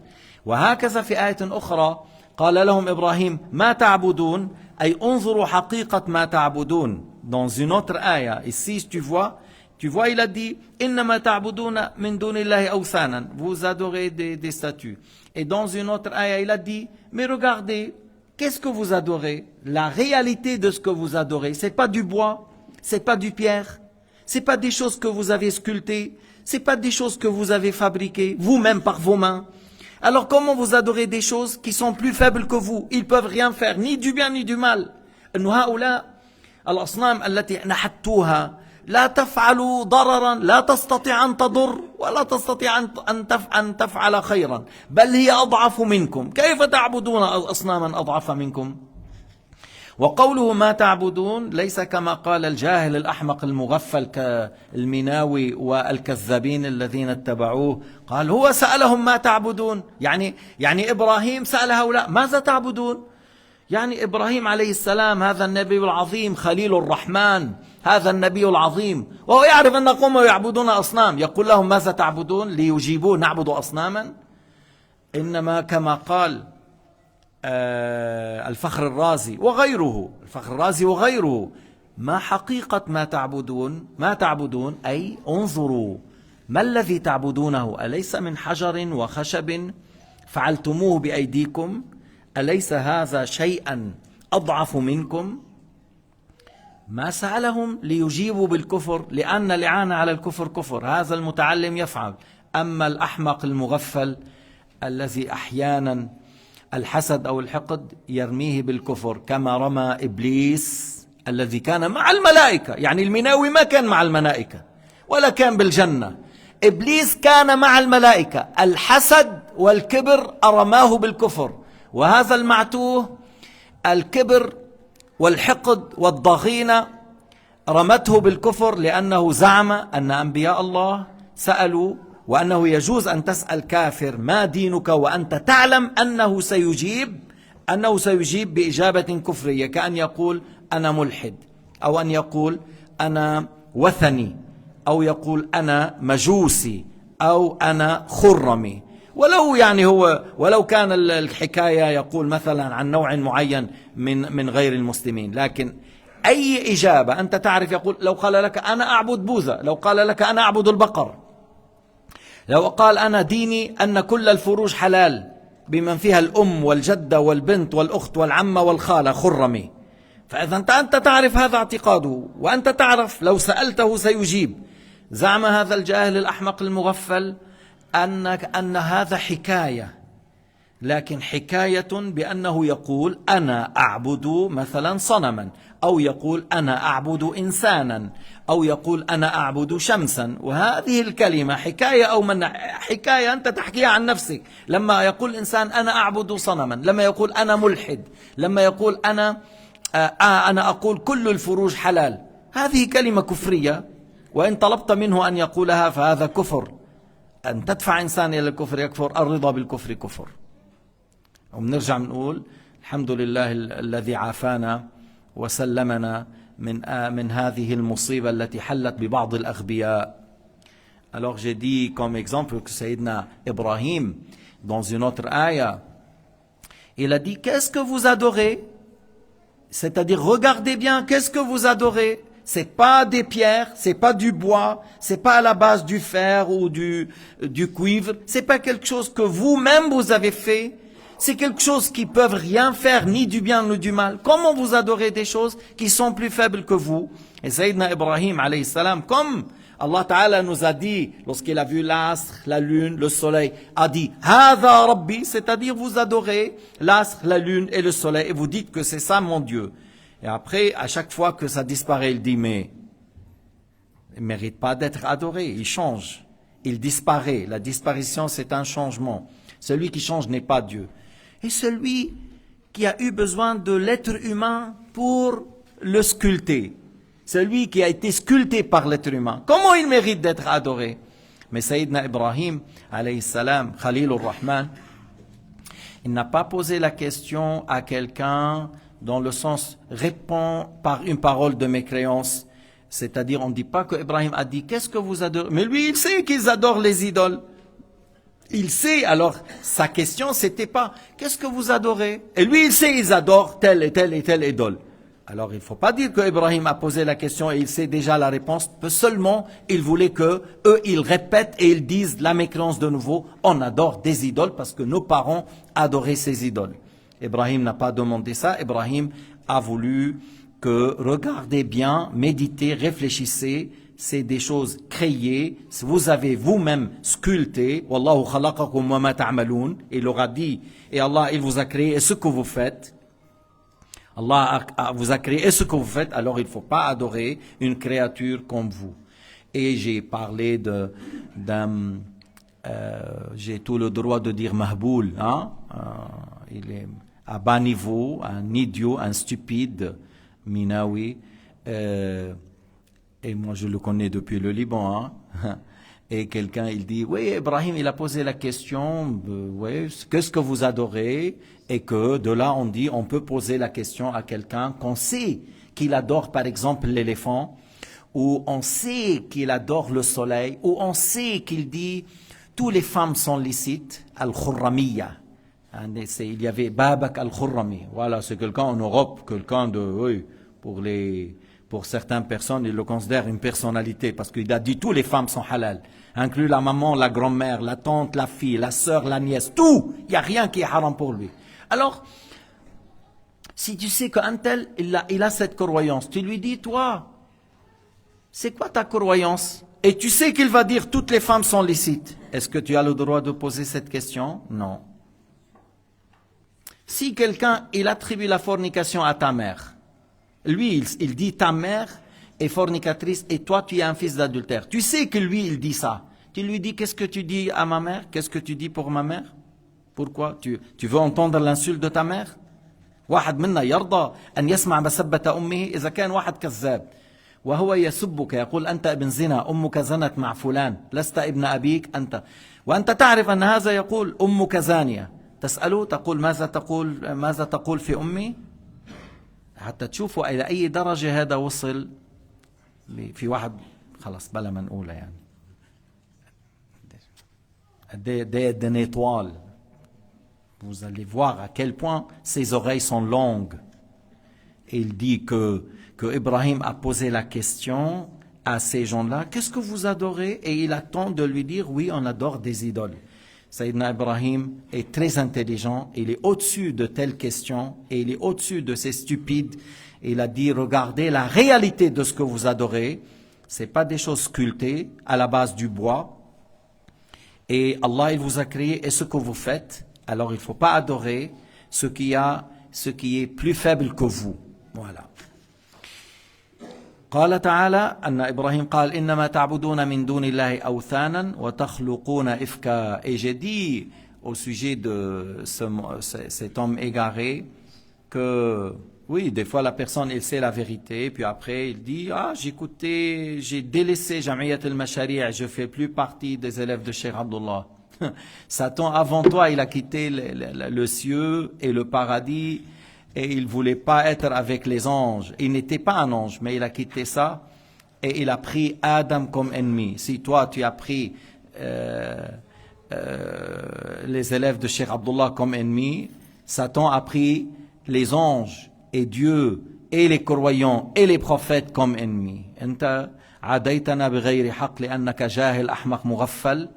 وهكذا في آية أخرى قال لهم إبراهيم ما تعبدون أي انظروا حقيقة ما تعبدون. Dans une autre ayah, ici tu vois il a dit إنما تعبدون من دون الله أوثانا. Vous adorez des statues. Et dans une autre ayah il a dit mais regardez, qu'est-ce que vous adorez? La réalité de ce que vous adorez, c'est pas du bois, c'est pas du pierre, c'est pas des choses que vous avez sculptées, c'est pas des choses que vous avez fabriquées vous-même par vos mains. Alors comment vous adorez des choses qui sont plus faibles que vous? Ils peuvent rien faire, ni du bien ni du mal. هؤلاء الأصنام التي نحتوها لا تفعل ضررا، لا تستطيع أن تضر ولا تستطيع أن تفعل خيرا، بل هي أضعف منكم. كيف تعبدون أصناما أضعف منكم؟ وقوله ما تعبدون ليس كما قال الجاهل الأحمق المغفل كالمناوي والكذابين الذين اتبعوه، قال هو سألهم ما تعبدون، يعني إبراهيم سأل هؤلاء ماذا تعبدون؟ يعني إبراهيم عليه السلام هذا النبي العظيم خليل الرحمن، هذا النبي العظيم، وهو يعرف أن قومه يعبدون أصنام، يقول لهم ماذا تعبدون ليجيبوه نعبد أصناما. إنما كما قال الفخر الرازي وغيره ما حقيقة ما تعبدون أي انظروا ما الذي تعبدونه، أليس من حجر وخشب فعلتموه بأيديكم، أليس هذا شيئا أضعف منكم؟ ما سألهم ليجيبوا بالكفر، لأن الإعانة على الكفر كفر، هذا المتعلم يفعل. أما الأحمق المغفل الذي أحيانا الحسد أو الحقد يرميه بالكفر، كما رمى إبليس الذي كان مع الملائكة. يعني المناوي ما كان مع الملائكة ولا كان بالجنة، إبليس كان مع الملائكة. الحسد والكبر أرماه بالكفر، وهذا المعتوه الكبر والحقد والضغينة رمته بالكفر، لأنه زعم أن أنبياء الله سألوا، وأنه يجوز أن تسأل كافر ما دينك وأنت تعلم أنه سيجيب بإجابة كفرية، كأن يقول أنا ملحد، أو أن يقول أنا وثني، أو يقول أنا مجوسي، أو أنا خرمي. ولو كان الحكاية يقول مثلا عن نوع معين من غير المسلمين، لكن أي إجابة أنت تعرف، يقول لو قال لك أنا أعبد بوذا، لو قال لك أنا أعبد البقر، لو قال أنا ديني أن كل الفروج حلال بمن فيها الأم والجدة والبنت والأخت والعمة والخالة خرمي. فإذا أنت تعرف هذا اعتقاده، وأنت تعرف لو سألته سيجيب. زعم هذا الجاهل الأحمق المغفل أن هذا حكاية، لكن حكاية بأنه يقول أنا أعبد مثلا صنما، أو يقول أنا أعبد إنسانا، أو يقول أنا أعبد شمسا. وهذه الكلمة حكاية أو منع، حكاية أنت تحكيها عن نفسك. لما يقول الإنسان أنا أعبد صنما، لما يقول أنا ملحد، لما يقول أنا أقول كل الفروج حلال، هذه كلمة كفرية، وإن طلبت منه أن يقولها فهذا كفر. أن تدفع إنسان إلى الكفر يكفر، الرضا بالكفر كفر. وبنرجع نقول الحمد لله الذي عافانا وسلمنا من هذه المصيبة التي حلت ببعض الأغبياء. Alors j'ai dit comme exemple que Sayyidina Ibrahim, dans une autre ayah, il a dit qu'est-ce que vous adorez? C'est-à-dire regardez bien, qu'est-ce que vous adorez? C'est pas des pierres, c'est pas du bois, c'est pas à la base du fer ou du cuivre, c'est pas quelque chose que vous-même vous avez fait. C'est quelque chose qui peuvent rien faire, ni du bien ni du mal. Comment vous adorez des choses qui sont plus faibles que vous? Et Sayyidina Ibrahim, alayhi salam, comme Allah Ta'ala nous a dit, lorsqu'il a vu l'astre, la lune, le soleil, a dit « Hada Rabbi », c'est-à-dire vous adorez l'astre, la lune et le soleil, et vous dites que c'est ça mon Dieu. Et après, à chaque fois que ça disparaît, il dit « Mais il ne mérite pas d'être adoré, il change, il disparaît. La disparition, c'est un changement. Celui qui change n'est pas Dieu. » Et celui qui a eu besoin de l'être humain pour le sculpter, celui qui a été sculpté par l'être humain, comment il mérite d'être adoré? Mais Sayyidina Ibrahim, alayhi salam, Khalilur Rahman, il n'a pas posé la question à quelqu'un dans le sens répond par une parole de mécréance. C'est-à-dire, on ne dit pas que Ibrahim a dit qu'est-ce que vous adorez? Mais lui, il sait qu'ils adorent les idoles. Il sait, alors sa question c'était pas qu'est-ce que vous adorez? Et lui il sait ils adorent telle et telle et telle idole. Alors il ne faut pas dire que Ibrahim a posé la question et il sait déjà la réponse. Seulement il voulait que eux ils répètent et ils disent la mécréance de nouveau. On adore des idoles parce que nos parents adoraient ces idoles. Ibrahim n'a pas demandé ça. Ibrahim a voulu que regardez bien, méditez, réfléchissez. C'est des choses créées, vous avez vous-même sculpté. Wallahu khalaqakum wa ma ta'maloun. Il aura dit, et Allah il vous a créé et ce que vous faites. Allah vous a créé et ce que vous faites, alors il ne faut pas adorer une créature comme vous. Et j'ai parlé j'ai tout le droit de dire mahboul, hein? Il est à bas niveau, un idiot, un stupide, Minawi. Et moi je le connais depuis le Liban, hein? Et quelqu'un il dit oui Ibrahim il a posé la question oui, qu'est-ce que vous adorez? Et que de là on dit on peut poser la question à quelqu'un qu'on sait qu'il adore par exemple l'éléphant, ou on sait qu'il adore le soleil, ou on sait qu'il dit toutes les femmes sont licites, al-khurramiyya. Il y avait Babak al-Khurrami, voilà, c'est quelqu'un en Europe, quelqu'un de oui, pour certaines personnes, ils le considèrent une personnalité parce qu'il a dit toutes les femmes sont halal, inclus la maman, la grand-mère, la tante, la fille, la sœur, la nièce, tout. Il n'y a rien qui est haram pour lui. Alors, si tu sais qu'un tel, il a cette croyance, tu lui dis, toi, c'est quoi ta croyance? Et tu sais qu'il va dire toutes les femmes sont licites. Est-ce que tu as le droit de poser cette question? Non. Si quelqu'un, il attribue la fornication à ta mère, lui, il dit ta mère est fornicatrice et toi tu es un fils d'adultère. Tu sais que lui, il dit ça. Tu lui dis qu'est-ce que tu dis à ma mère? Qu'est-ce que tu dis pour ma mère? Pourquoi? Tu veux entendre l'insulte de ta mère? واحد منا يرضى أن يسمع مسبة أمه إذا كان واحد كذاب وهو يسبك يقول أنت ابن زنا أمك زنت مع فلان لست ابن أبيك أنت وأنت تعرف أن هذا يقول أمك زانية تسأله تقول ماذا تقول في أمي؟ حتى تشوفوا إلى أي درجة هذا وصل. في واحد خلص بلا ما نقولها يعني des étoiles. Vous allez voir à quel point ses oreilles sont longues. Et il dit que Ibrahim a posé la question à ces gens-là, qu'est-ce que vous adorez? Et il attend de lui dire, oui, on adore des idoles. Sayyidina Ibrahim est très intelligent, il est au-dessus de telles questions, et il est au-dessus de ces stupides. Et il a dit, regardez la réalité de ce que vous adorez, c'est pas des choses sculptées à la base du bois. Et Allah, il vous a créé, et ce que vous faites, alors il ne faut pas adorer ce qui est plus faible que vous. Voilà. قال تعالى أن إبراهيم قال إنما تعبدون من دون الله أوثانا وتخلقون إفكا. Et j'ai dit au sujet de cet homme égaré que oui, des fois la personne elle sait la vérité, puis après il dit j'ai délaissé Jamiat al-Mashari', je fais plus partie des élèves de Cheikh Abdullah. Satan avant toi il a quitté le ciel et le paradis. Et il ne voulait pas être avec les anges. Il n'était pas un ange, mais il a quitté ça. Et il a pris Adam comme ennemi. Si toi, tu as pris les élèves de Cheikh Abdullah comme ennemis, Satan a pris les anges et Dieu et les croyants et les prophètes comme ennemis. أنت عاديتنا بغير حق لأنك جاهل أحمق مغفل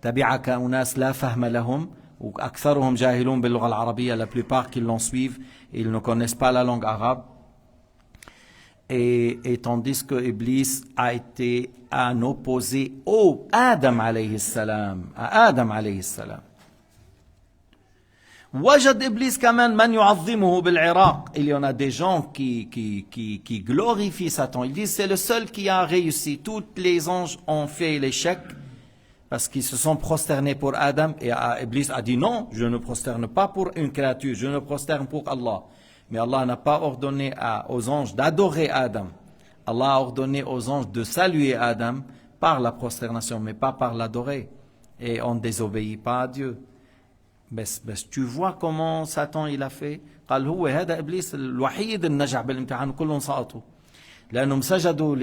تبعك أناس لا فهم لهم وأكثرهم جاهلون باللغة العربية. La plupart qui l'en suivent, ils ne connaissent pas la langue arabe. Et tandis que Iblis a été un opposé au Adam alayhi salam, à Adam alayhi salam. وجد إبليس كمان من يعظمه بالعراق. Il y en a des gens qui glorifient Satan. Ils disent c'est le seul qui a réussi. Tous les anges ont fait l'échec parce qu'ils se sont prosternés pour Adam. Et Iblis a dit non, je ne prosterne pas pour une créature, je ne prosterne pour Allah. Mais Allah n'a pas ordonné aux anges d'adorer Adam. Allah a ordonné aux anges de saluer Adam par la prosternation, mais pas par l'adorer. Et on ne désobéit pas à Dieu. بس tu vois comment Satan il a fait. قال هو هذا إبليس الوحيد النجح بالامتحان كلهم سقطوا. لأنهم سجدوا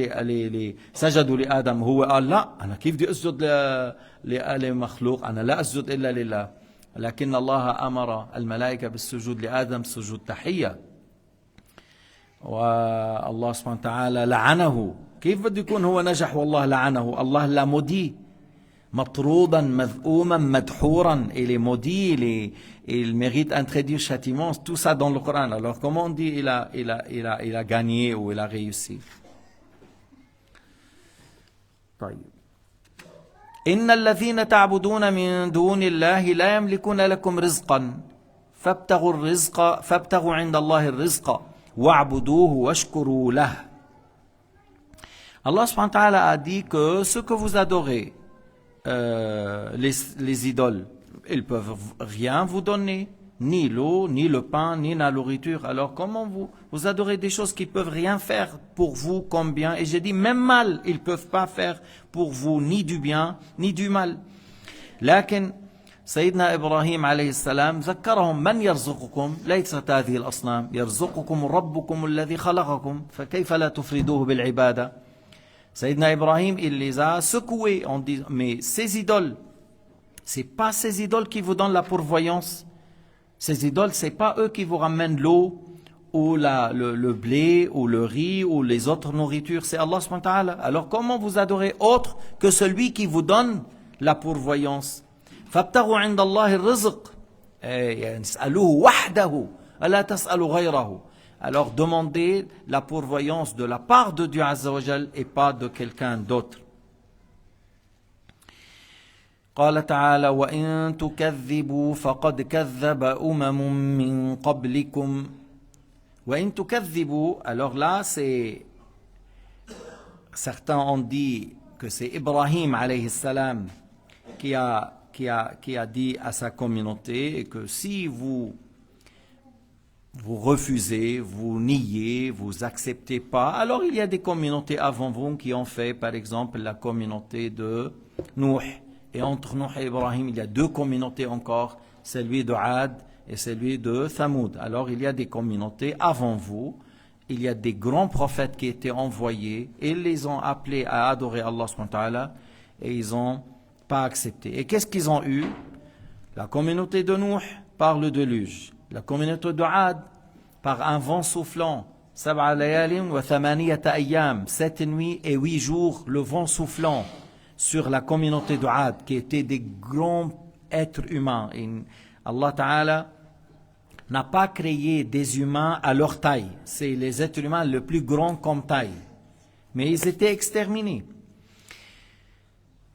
لآدم. هو قال لا أنا كيف بدي أسجد لمخلوق، أنا لا أسجد إلا لله. لكن الله أمر الملائكة بالسجود لآدم سجود تحية. والله سبحانه وتعالى لعنه. كيف بده يكون هو نجح والله لعنه؟ الله l'a maudit. مطرودا مذءوما مدحورا. Il est maudit, il mérite un très dur châtiment. Tout ça dans le Coran. Alors comment on dit il a gagné ou il a réussi? طيب. إن الذين تعبدون من دون الله لا يملكون لكم رزقا فابتغوا عند الله الرزق واعبدوه واشكروا له. Allah subhanahu wa ta'ala a dit que ce que vous adorez, les idoles, ils peuvent rien vous donner, ni l'eau, ni le pain, ni la nourriture. Alors comment vous adorez des choses qui peuvent rien faire pour vous comme bien? Et j'ai dit même mal, ils peuvent pas faire pour vous ni du bien ni du mal. لكن سيدنا إبراهيم عليه السلام ذكرهم من يرزقكم ليست هذه الأصنام يرزقكم ربكم الذي خلقكم فكيف لا تفردوه بالعبادة. Sayyidina Ibrahim, il les a secoués en disant, mais ces idoles, c'est pas ces idoles qui vous donnent la pourvoyance. Ces idoles, c'est pas eux qui vous ramènent l'eau, ou le blé, ou le riz, ou les autres nourritures. C'est Allah subhanahu wa ta'ala. Alors comment vous adorez autre que celui qui vous donne la pourvoyance? فابتغوا عند الله الرزق اسألوه وحده ألا تسألوا غيره. Alors demandez la pourvoyance de la part de Dieu Azza wa Jal et pas de quelqu'un d'autre. قال تعالى وإن تكذبوا فقد كذب أمم من قبلكم. وإن تكذبوا, alors là c'est certains ont dit que c'est Ibrahim alayhi salam qui a dit à sa communauté que si vous refusez, vous niez, vous acceptez pas. Alors il y a des communautés avant vous qui ont fait, par exemple, la communauté de Nuh. Et entre Nuh et Ibrahim, il y a deux communautés encore, celui de Ad et celui de Thamoud. Alors il y a des communautés avant vous il y a des grands prophètes qui étaient envoyés, et ils les ont appelés à adorer Allah subhanahu wa ta'ala, et ils n'ont pas accepté. Et qu'est-ce qu'ils ont eu? La communauté de Nuh par le déluge, la communauté de Ad par un vent soufflant, 7 layalin wa 8 ayyam, 7 nuits et 8 jours, le vent soufflant sur la communauté de Ad, qui étaient des grands êtres humains. Et Allah Ta'ala n'a pas créé des humains à leur taille. C'est les êtres humains le plus grands comme taille. Mais ils étaient exterminés.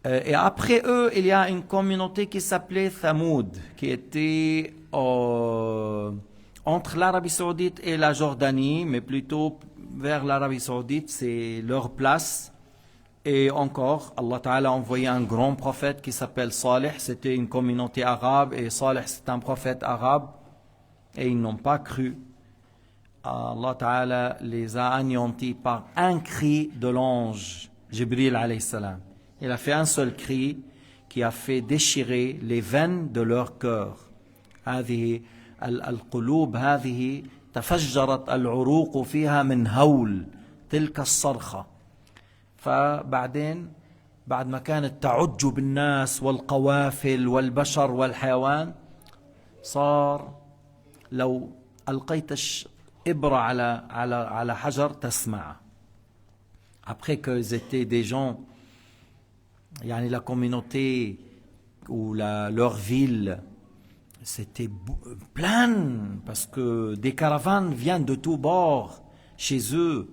Et après eux, il y a une communauté qui s'appelait Thamoud, qui était entre l'Arabie Saoudite et la Jordanie, mais plutôt vers l'Arabie Saoudite, c'est leur place. Et encore, Allah Ta'ala a envoyé un grand prophète qui s'appelle Salih. C'était une communauté arabe, et Salih c'est un prophète arabe. Et ils n'ont pas cru. Allah Ta'ala les a anéantis par un cri de l'ange, Jibril alayhi salam. Il a fait un seul cri qui a fait déchirer les veines de leur cœur. هذه القلوب هذه تفجرت العروق فيها من هول تلك الصرخة. فبعدين بعد ما كانت تعج بالناس والقوافل والبشر والحيوان صار لو ألقيت إبرة على حجر تسمع. Après qu'ils étaient des gens, la communauté ou leur ville, c'était plein, parce que des caravanes viennent de tous bords chez eux.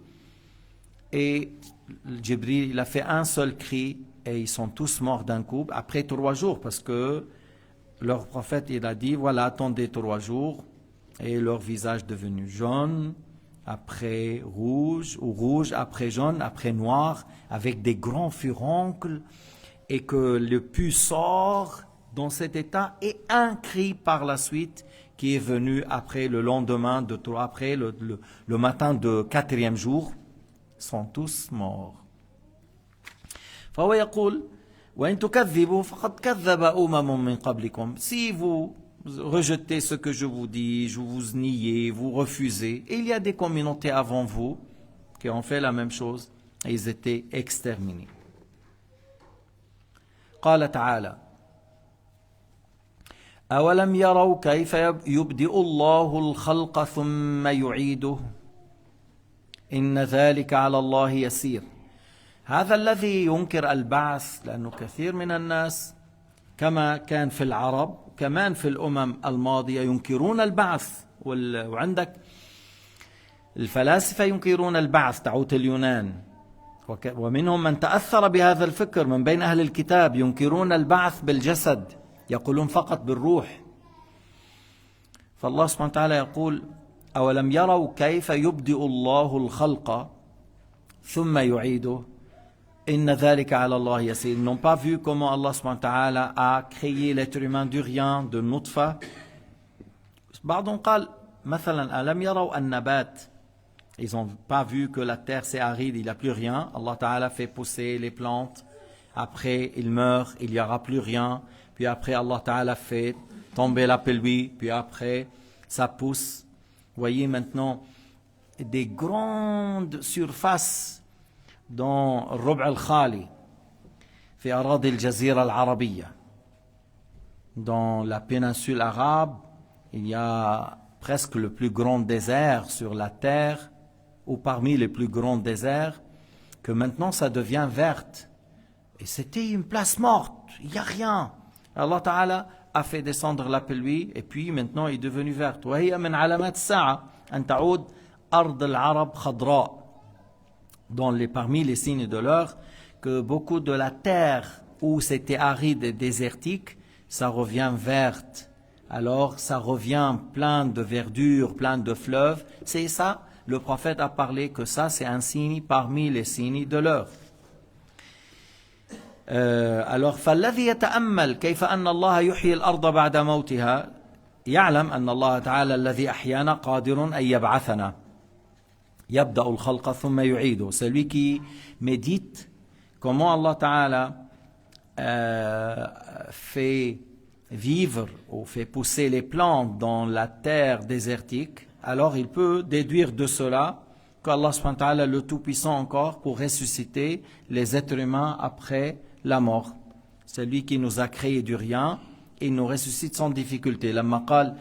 Et Jibril, il a fait un seul cri et ils sont tous morts d'un coup après 3 jours, parce que leur prophète, il a dit, voilà, attendez 3 jours, et leur visage devenu jaune, après rouge, ou rouge, après jaune, après noir, avec des grands furoncles, et que le pus sort dans cet état, et un cri par la suite qui est venu après le lendemain, après le matin de 4e jour, sont tous morts. فهو يقول وإن تكذبوا فقد كذب أمم من قبلكم. Si vous rejetez ce que je vous dis, vous niez, vous refusez, et il y a des communautés avant vous qui ont fait la même chose, et ils étaient exterminés. قال تعالى أولم يروا كيف يبدئ الله الخلق ثم يعيده إن ذلك على الله يسير. هذا الذي ينكر البعث، لأنه كثير من الناس كما كان في العرب كمان في الأمم الماضية ينكرون البعث، وعندك الفلاسفة ينكرون البعث تعوت اليونان، ومنهم من تأثر بهذا الفكر من بين أهل الكتاب، ينكرون البعث بالجسد، يقولون فقط بالروح. فالله سبحانه وتعالى يقول أولم يروا كيف يبدئ الله الخلق ثم يعيده إن ذلك على الله يسير. Ils n'ont pas vu comment Allah subhanahu wa ta'ala a créé l'être humain du rien, de nutfa. بعضهم قال مثلا ألم يروا النبات. Ils n'ont pas vu que la terre c'est aride, il n'y a plus rien. Allah Ta'ala fait pousser les plantes. Après, il meurt, il n'y aura plus rien. Puis après, Allah Ta'ala fait tomber la pluie. Puis après, ça pousse. Vous voyez maintenant des grandes surfaces dans Rub' al-Khali, في أراضي الجزيرة العربية. Dans la péninsule arabe, il y a presque le plus grand désert sur la terre, ou parmi les plus grands déserts, que maintenant ça devient verte. Et c'était une place morte, il n'y a rien. Allah Ta'ala a fait descendre la pluie, et puis maintenant il est devenu verte. وهي من علامات الساعة أن تعود أرض العرب خضراء. Parmi les signes de l'heure, que beaucoup de la terre où c'était aride et désertique, ça revient verte. Alors ça revient plein de verdure, plein de fleuves. C'est ça, le prophète a parlé que ça c'est un signe parmi les signes de l'heure. Alors فالذي يتأمل كيف أن الله يحيي الأرض بعد موتها يعلم أن الله تعالى الذي أحيانا قادر أن يبعثنا يبدأ الخلق ثم يعيده. Celui qui médite comment Allah Ta'ala fait vivre ou fait pousser les plantes dans la terre désertique, alors il peut déduire de cela qu'Allah subhanahu wa ta'ala, le Tout-Puissant encore, pour ressusciter les êtres humains après la mort. C'est lui qui nous a créé du rien et il nous ressuscite sans difficulté. لما قال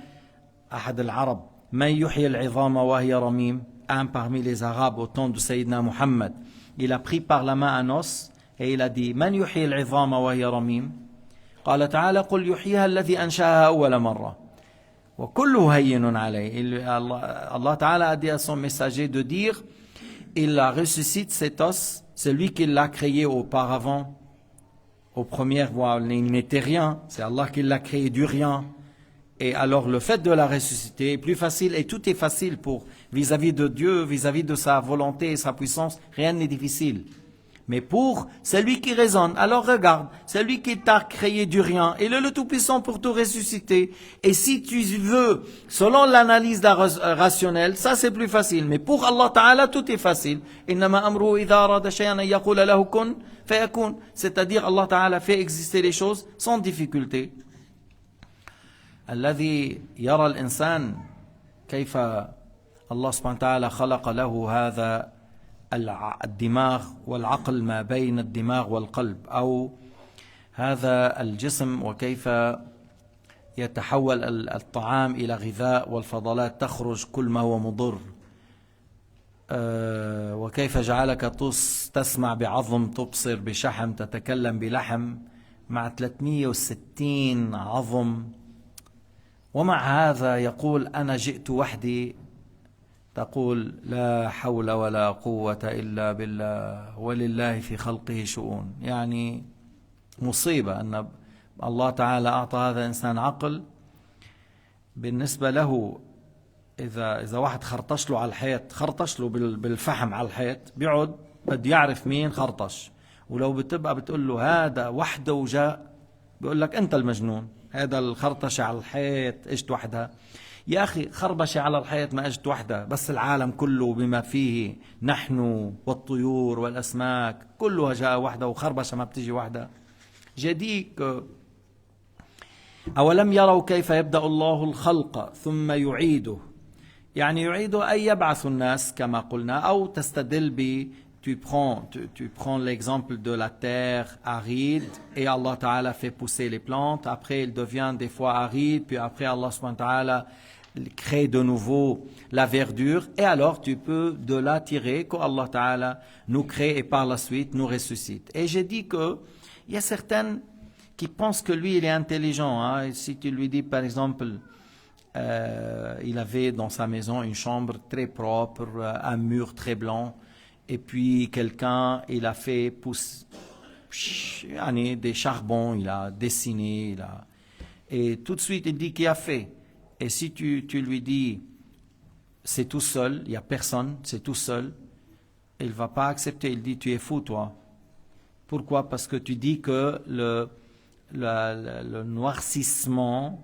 أحد العرب من يحيي العظام وهي رميم, un parmi les Arabes au temps de Sayyidina Muhammad, il a pris par la main un os et il a dit من يحيي العظام وهي رميم, قال تعالى قل يحييها الذي أنشأها أول مرة وكله هين عليه. Allah Ta'ala a dit à son messager de dire il ressuscite cet os, celui qui l'a créé auparavant. Aux premières voix, il n'était rien, c'est Allah qui l'a créé du rien. Et alors le fait de la ressusciter est plus facile, et tout est facile pour vis-à-vis de Dieu, vis-à-vis de sa volonté et sa puissance, rien n'est difficile. Mais pour celui qui raisonne, alors regarde, celui qui t'a créé du rien, il est le Tout-Puissant pour te ressusciter. Et si tu veux, selon l'analyse rationnelle, ça c'est plus facile. Mais pour Allah Ta'ala, tout est facile. إِنَّمَا أَمْرُهُ إِذَا أَرَادَ شَيْئًا أَن يَقُولَ لَهُ كُن فَيَكُونُ. C'est-à-dire Allah Ta'ala fait exister les choses sans difficulté. الذي يرى الإنسان كيف الله سبحانه وتعالى خلق له هذا الدماغ والعقل ما بين الدماغ والقلب, أو هذا الجسم, وكيف يتحول الطعام إلى غذاء والفضلات تخرج كل ما هو مضر, وكيف جعلك تسمع بعظم, تبصر بشحم, تتكلم بلحم, مع 360 عظم. ومع هذا يقول أنا جئت وحدي, تقول لا حول ولا قوة إلا بالله ولله في خلقه شؤون. يعني مصيبة أن الله تعالى أعطى هذا الإنسان عقل بالنسبة له. إذا واحد خرطش له على الحيط, خرطش له بالفحم على الحيط, بيقعد بده يعرف مين خرطش. ولو بتبقى بتقول له هذا وحده وجاء, بيقول لك أنت المجنون, هذا الخرطشة على الحيط اجت وحدها. يا أخي خربشة على الحيط ما اجت وحدها, بس العالم كله بما فيه نحن والطيور والأسماك كلها جاء وحدها, وخربشة ما بتجي وحدها. جديك أولم يروا كيف يبدأ الله الخلق ثم يعيده, يعني يعيده أي يبعث الناس كما قلنا, أو تستدل ب tu prends l'exemple de la terre aride et Allah Ta'ala fait pousser les plantes, après il devient des fois aride, puis après Allah Subhanahu wa Ta'ala crée de nouveau la verdure, et alors tu peux de là tirer qu'Allah Ta'ala nous crée et par la suite nous ressuscite. Et j'ai dit que il y a certaines qui pensent que lui il est intelligent, hein. Et si tu lui dis par exemple il avait dans sa maison une chambre très propre, un mur très blanc, et puis quelqu'un, il a fait pousser des charbons, il a dessiné, et tout de suite il dit qui a fait. Et si tu lui dis c'est tout seul, il n'y a personne, c'est tout seul, il ne va pas accepter, il dit tu es fou toi. Pourquoi? Parce que tu dis que le noircissement,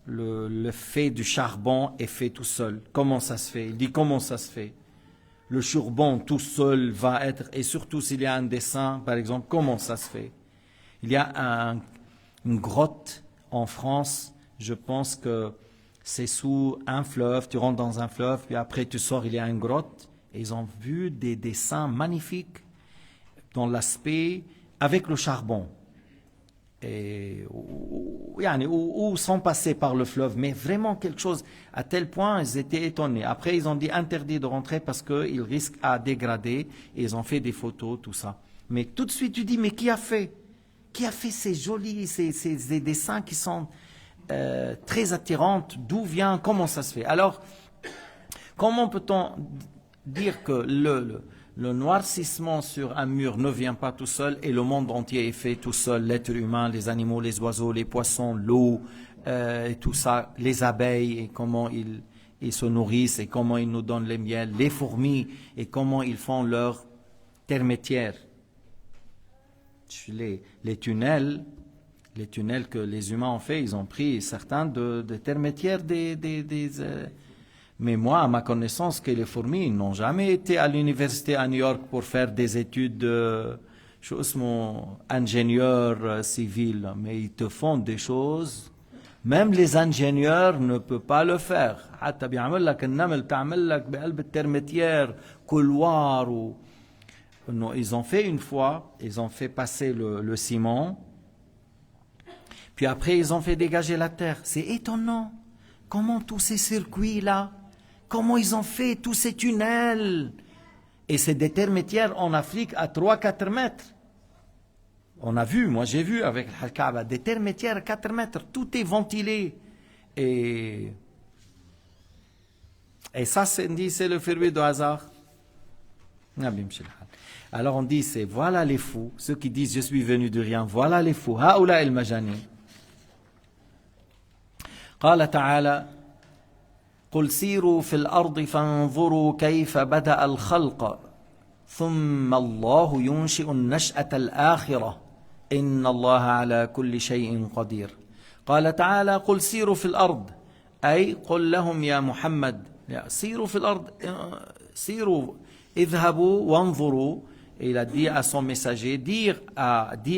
le fait du charbon est fait tout seul. Comment ça se fait? Il dit comment ça se fait? Le charbon tout seul va être, et surtout s'il y a un dessin, par exemple, comment ça se fait? Il y a une grotte en France, je pense que c'est sous un fleuve, tu rentres dans un fleuve, puis après tu sors, il y a une grotte, et ils ont vu des dessins magnifiques dans l'aspect avec le charbon. Et, ou sans passer par le fleuve, mais vraiment quelque chose à tel point ils étaient étonnés. Après ils ont dit interdit de rentrer parce qu'ils risquent à dégrader, et ils ont fait des photos, tout ça. Mais tout de suite tu dis mais qui a fait ces jolis, ces dessins qui sont très attirants, d'où vient, comment ça se fait? Alors comment peut-on dire que le noircissement sur un mur ne vient pas tout seul et le monde entier est fait tout seul, l'être humain, les animaux, les oiseaux, les poissons, l'eau, et tout ça, les abeilles et comment ils se nourrissent et comment ils nous donnent le miel, les fourmis et comment ils font leur termitière. Les tunnels que les humains ont fait, ils ont pris certains de termitières mais moi, à ma connaissance, que les fourmis n'ont jamais été à l'université à New York pour faire des études ingénieur civil, mais ils te font des choses Même les ingénieurs ne peuvent pas le faire. حتى بيعمل لك النمل بتعمل لك بقلب الترمتير couloir ou non, ils ont fait une fois, ils ont fait passer le ciment. Puis après ils ont fait dégager la terre. C'est étonnant. Comment tous ces circuits là, comment ils ont fait tous ces tunnels? Et c'est des termitières en Afrique à 3-4 mètres. On a vu, moi j'ai vu avec le Kaaba, des termitières à 4 mètres, tout est ventilé. Et ça, c'est le fruit de hasard. Alors on dit, c'est voilà les fous, ceux qui disent je suis venu de rien, voilà les fous. هؤلاء المجانين. قال تعالى قل سيروا في الأرض فانظروا كيف بدأ الخلق ثم الله ينشئ النشأة الآخرة إن الله على كل شيء قدير. قال تعالى قل سيروا في الأرض أي قل لهم يا محمد سيروا في الأرض سيروا اذهبوا وانظروا. Il a dit à son messager, dit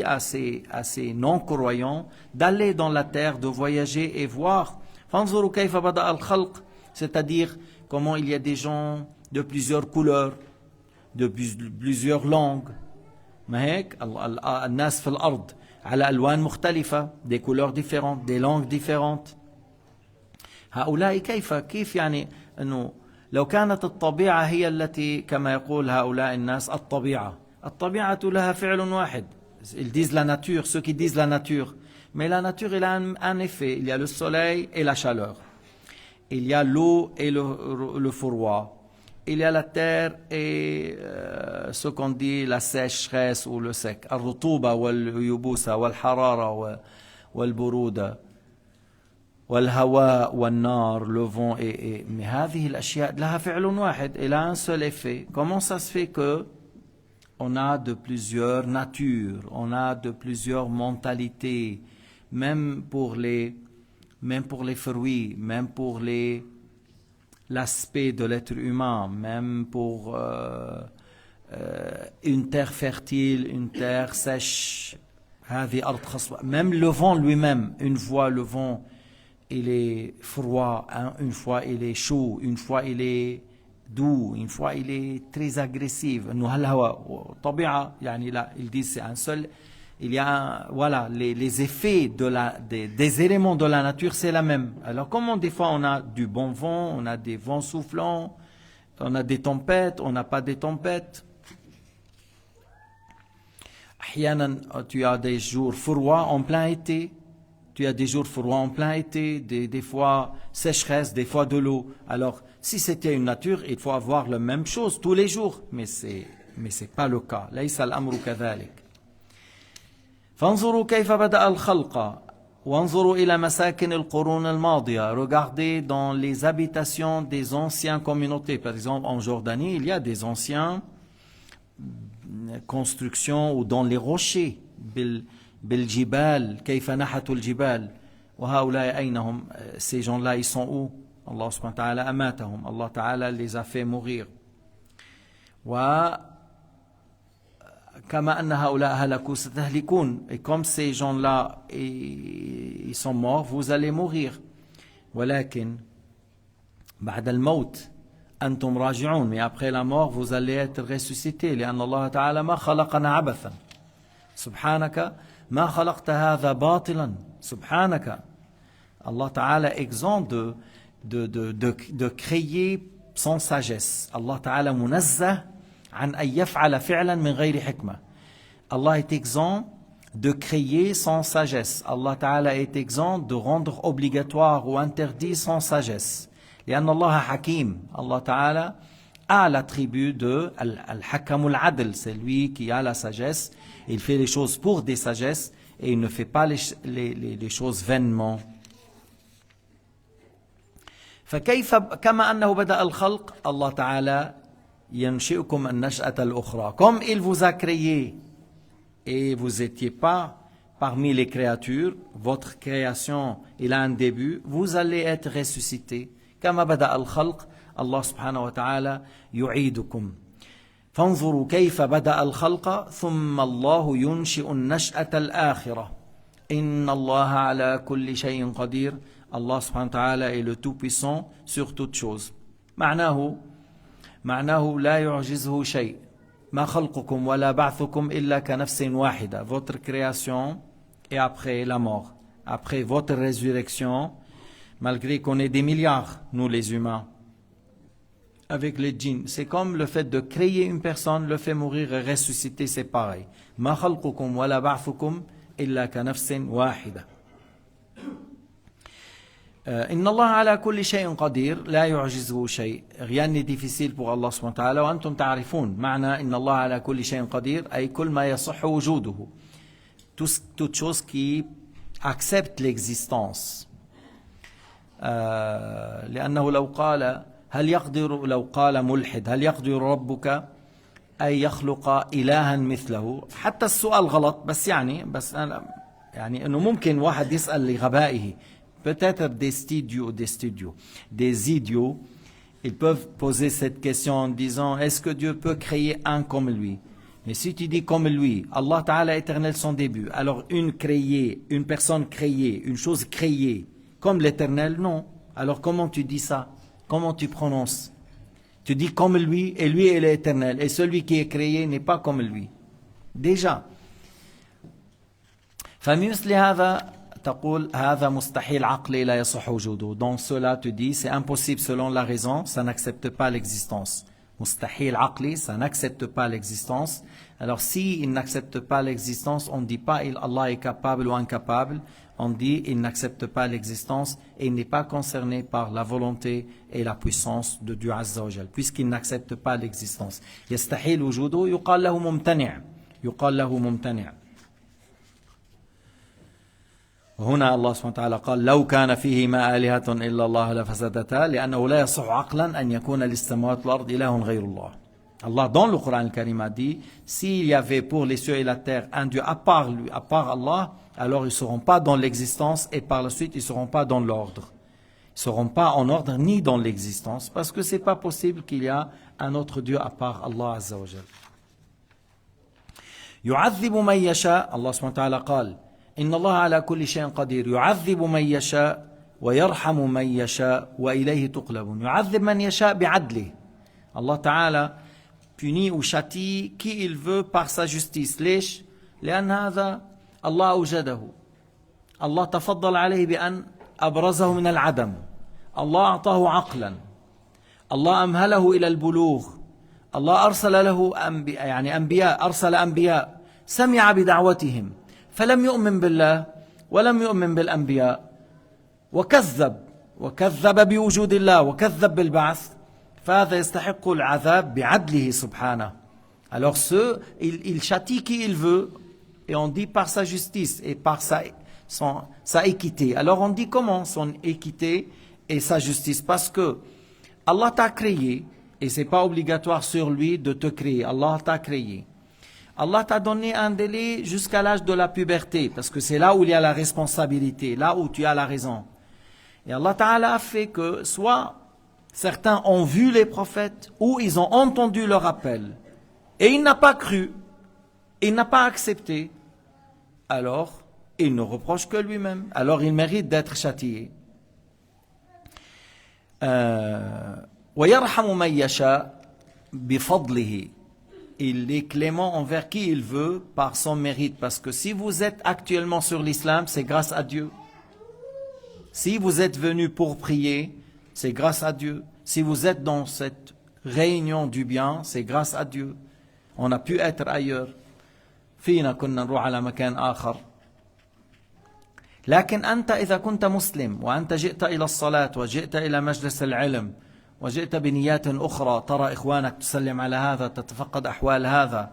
à ces non-croyants d'aller dans la terre, de voyager et voir. فانظروا كيف بدأ الخلق, c'est-à-dire comment il y a des gens de plusieurs couleurs, de plusieurs langues. ما هيك الناس في الأرض على ألوان مختلفة, des couleurs différentes, des langues différentes. هؤلاء كيف يعني أنه لو كانت الطبيعة هي التي كما يقول هؤلاء الناس الطبيعة لها فعل واحد. Ils disent la nature, ceux qui disent la nature. Mais la nature, elle a un effet. Il y a le soleil et la chaleur. Il y a l'eau et le froid. Il y a la terre et ce qu'on dit la sécheresse ou le sec. الرطوبة واليبوسة والحرارة والبرودة والهواء والنار, le vent et mais هذه الأشياء لها فعل واحد. Elle a un seul effet. Comment ça se fait que on a de plusieurs natures, on a de plusieurs mentalités, même pour les fruits, même pour l'aspect de l'être humain, même pour une terre fertile, une terre sèche, même le vent lui-même, une fois le vent il est froid, une fois il est chaud, une fois il est doux, une fois il est très agressif. Ils disent c'est un seul. Il y a voilà les effets des éléments de la nature, c'est la même. Alors comment des fois on a du bon vent, on a des vents soufflants, on a des tempêtes, on n'a pas des tempêtes. Tu as des jours froids en plein été. Tu as des jours froids en plein été, des fois sécheresse, des fois de l'eau. Alors, si c'était une nature, il faut avoir la même chose tous les jours. Mais c'est pas le cas. ليس الأمر كذلك. فانظروا كيف بدأ الخلق وانظروا إلى مساكن القرون الماضية. Regardez dans les habitations des anciennes communautés. Par exemple, en Jordanie, il y a des anciennes constructions ou dans les rochers. بالجبال كيف نحتوا الجبال وهؤلاء أين هم? Ces gens-là ils sont où? Allah subhanahu wa ta'ala أماتهم. Allah ta'ala les a fait mourir. وكما أن هؤلاء هلكوا ستهلكون. Et comme ces gens-là ils sont morts, vous allez mourir. ولكن بعد الموت أنتم راجعون. Mais après la mort vous allez être ressuscités. لأن الله تعالى ما خلقنا عبثا. سبحانك ما خلقت هذا باطلا. سبحانك. Allah Ta'ala exempt de créer sans sagesse. Allah Ta'ala munazzah عن أن يفعل فعلا من غير حكمة. Allah est exempt de créer sans sagesse. Allah Ta'ala est exempt de rendre obligatoire ou interdit sans sagesse. لأن الله حكيم. Allah Ta'ala a l'attribut de al-hakam al-adl, c'est lui qui a la sagesse. Il fait les choses pour des sagesses et il ne fait pas les choses vainement. فكيف كما أنه بدأ الخلق الله تعالى ينشئكم النشأة الأخرى. Comme il vous a créé et vous n'étiez pas parmi les créatures, votre création il a un début, vous allez être ressuscité. كما بدأ الخلق الله سبحانه وتعالى يعيدكم. فانظروا كيف بدأ الخلق ثم الله ينشئ النشأة الآخرة. Inna Allah ala kulli shay'in qadir. Allah subhanahu wa ta'ala est le tout-puissant sur toute chose. معناه لا يعجزه شيء. ما خلقكم ولا بعثكم إلا كنفس واحدة. Votre création et après la mort. Après votre résurrection, malgré qu'on est des milliards, nous les humains, avec les djinns. C'est comme le fait de créer une personne, le fait mourir et ressusciter, c'est pareil. ما خلقكم ولا بعثكم إلا كنفس واحدة. إن الله على كل شيء قدير لا يعجزه شيء. Rien n'est difficile pour Allah subhanahu wa ta'ala. وأنتم تعرفون معنى إن الله على كل شيء قدير أي كل ما يصح وجوده. Toute chose qui accepte l'existence. لأنه لو قال ملحد هل يقدر ربك أن يخلق إلها مثله. حتى السؤال غلط بس أنا إنه ممكن واحد يسأل لغبائه. Peut-être des idiots, ils peuvent poser cette question en disant est-ce que Dieu peut créer un comme lui? Mais si tu dis comme lui, Allah Ta'ala éternel sans début, alors une personne créée, une chose créée, comme l'éternel, non. Alors comment tu dis ça? Comment tu prononces? Tu dis comme lui, et lui est l'éternel, et celui qui est créé n'est pas comme lui. Déjà. فمثل هذا تقول هذا مستحيل عقلي لا يصح وجوده. Dans cela tu dis c'est impossible selon la raison, ça n'accepte pas l'existence. مستحيل عقلي, ça n'accepte pas l'existence. Alors si il n'accepte pas l'existence, on ne dit pas Allah est capable ou incapable, on dit il n'accepte pas l'existence et il n'est pas concerné par la volonté et la puissance de Dieu Azza wa Jal, puisqu'il n'accepte pas l'existence. يستحيل وجوده يقال له ممتنع. يقال له ممتنع. هنا الله سبحانه وتعالى قال لو كان فيهما آلهة إلا الله لفسدتا لأنه لا يصح عقلا أن يكون للسماوات والأرض إله غير الله. Allah dans le Coran al-Karim a dit s'il y avait pour les cieux et la terre un Dieu à part lui, à part Allah, alors ils ne seront pas dans l'existence et par la suite ils ne seront pas dans l'ordre. Ils ne seront pas en ordre ni dans l'existence parce que ce n'est pas possible qu'il y a un autre Dieu à part Allah Azza wa Jal. يعذب من يشاء. Allah subhanahu wa ta'ala قال إن الله على كل شيء قدير يعذب من يشاء ويرحم من يشاء وإليه تقلبون. يعذب من يشاء بعدله. Allah Ta'ala punit ou châtie qui il veut par sa justice. ليش؟ لأن هذا الله أوجده. الله تفضل عليه بأن أبرزه من العدم. الله أعطاه عقلا. الله أمهله إلى البلوغ. الله أرسل له أنبياء أرسل أنبياء سمع بدعوتهم فلم يؤمن بالله ولم يؤمن بالأنبياء وكذب بوجود الله وكذب بالبعث فهذا يستحق العذاب بعدله سبحانه. Alors il châtie qui il veut et on dit par sa justice et par sa équité. Alors on dit comment son équité et sa justice? Parce que Allah t'a créé et c'est pas obligatoire sur lui de te créer. Allah t'a créé. Allah t'a donné un délai jusqu'à l'âge de la puberté, parce que c'est là où il y a la responsabilité, là où tu as la raison. Et Allah Ta'ala a fait que soit certains ont vu les prophètes, ou ils ont entendu leur appel, et il n'a pas cru, il n'a pas accepté, alors il ne reproche que lui-même, alors il mérite d'être châtié. وَيَرْحَمُ مَنْ يَشَاءُ بِفَضْلِهِ. Il est clément envers qui il veut par son mérite. Parce que si vous êtes actuellement sur l'islam, c'est grâce à Dieu. Si vous êtes venu pour prier, c'est grâce à Dieu. Si vous êtes dans cette réunion du bien, c'est grâce à Dieu. On a pu être ailleurs. فينا كنا نروح على مكان آخر. لكن أنت إذا كنت مسلم وأنت جئت إلى الصلاة وجئت إلى مجلس العلم وجئت بنيات أخرى ترى إخوانك تسلم على هذا تتفقد أحوال هذا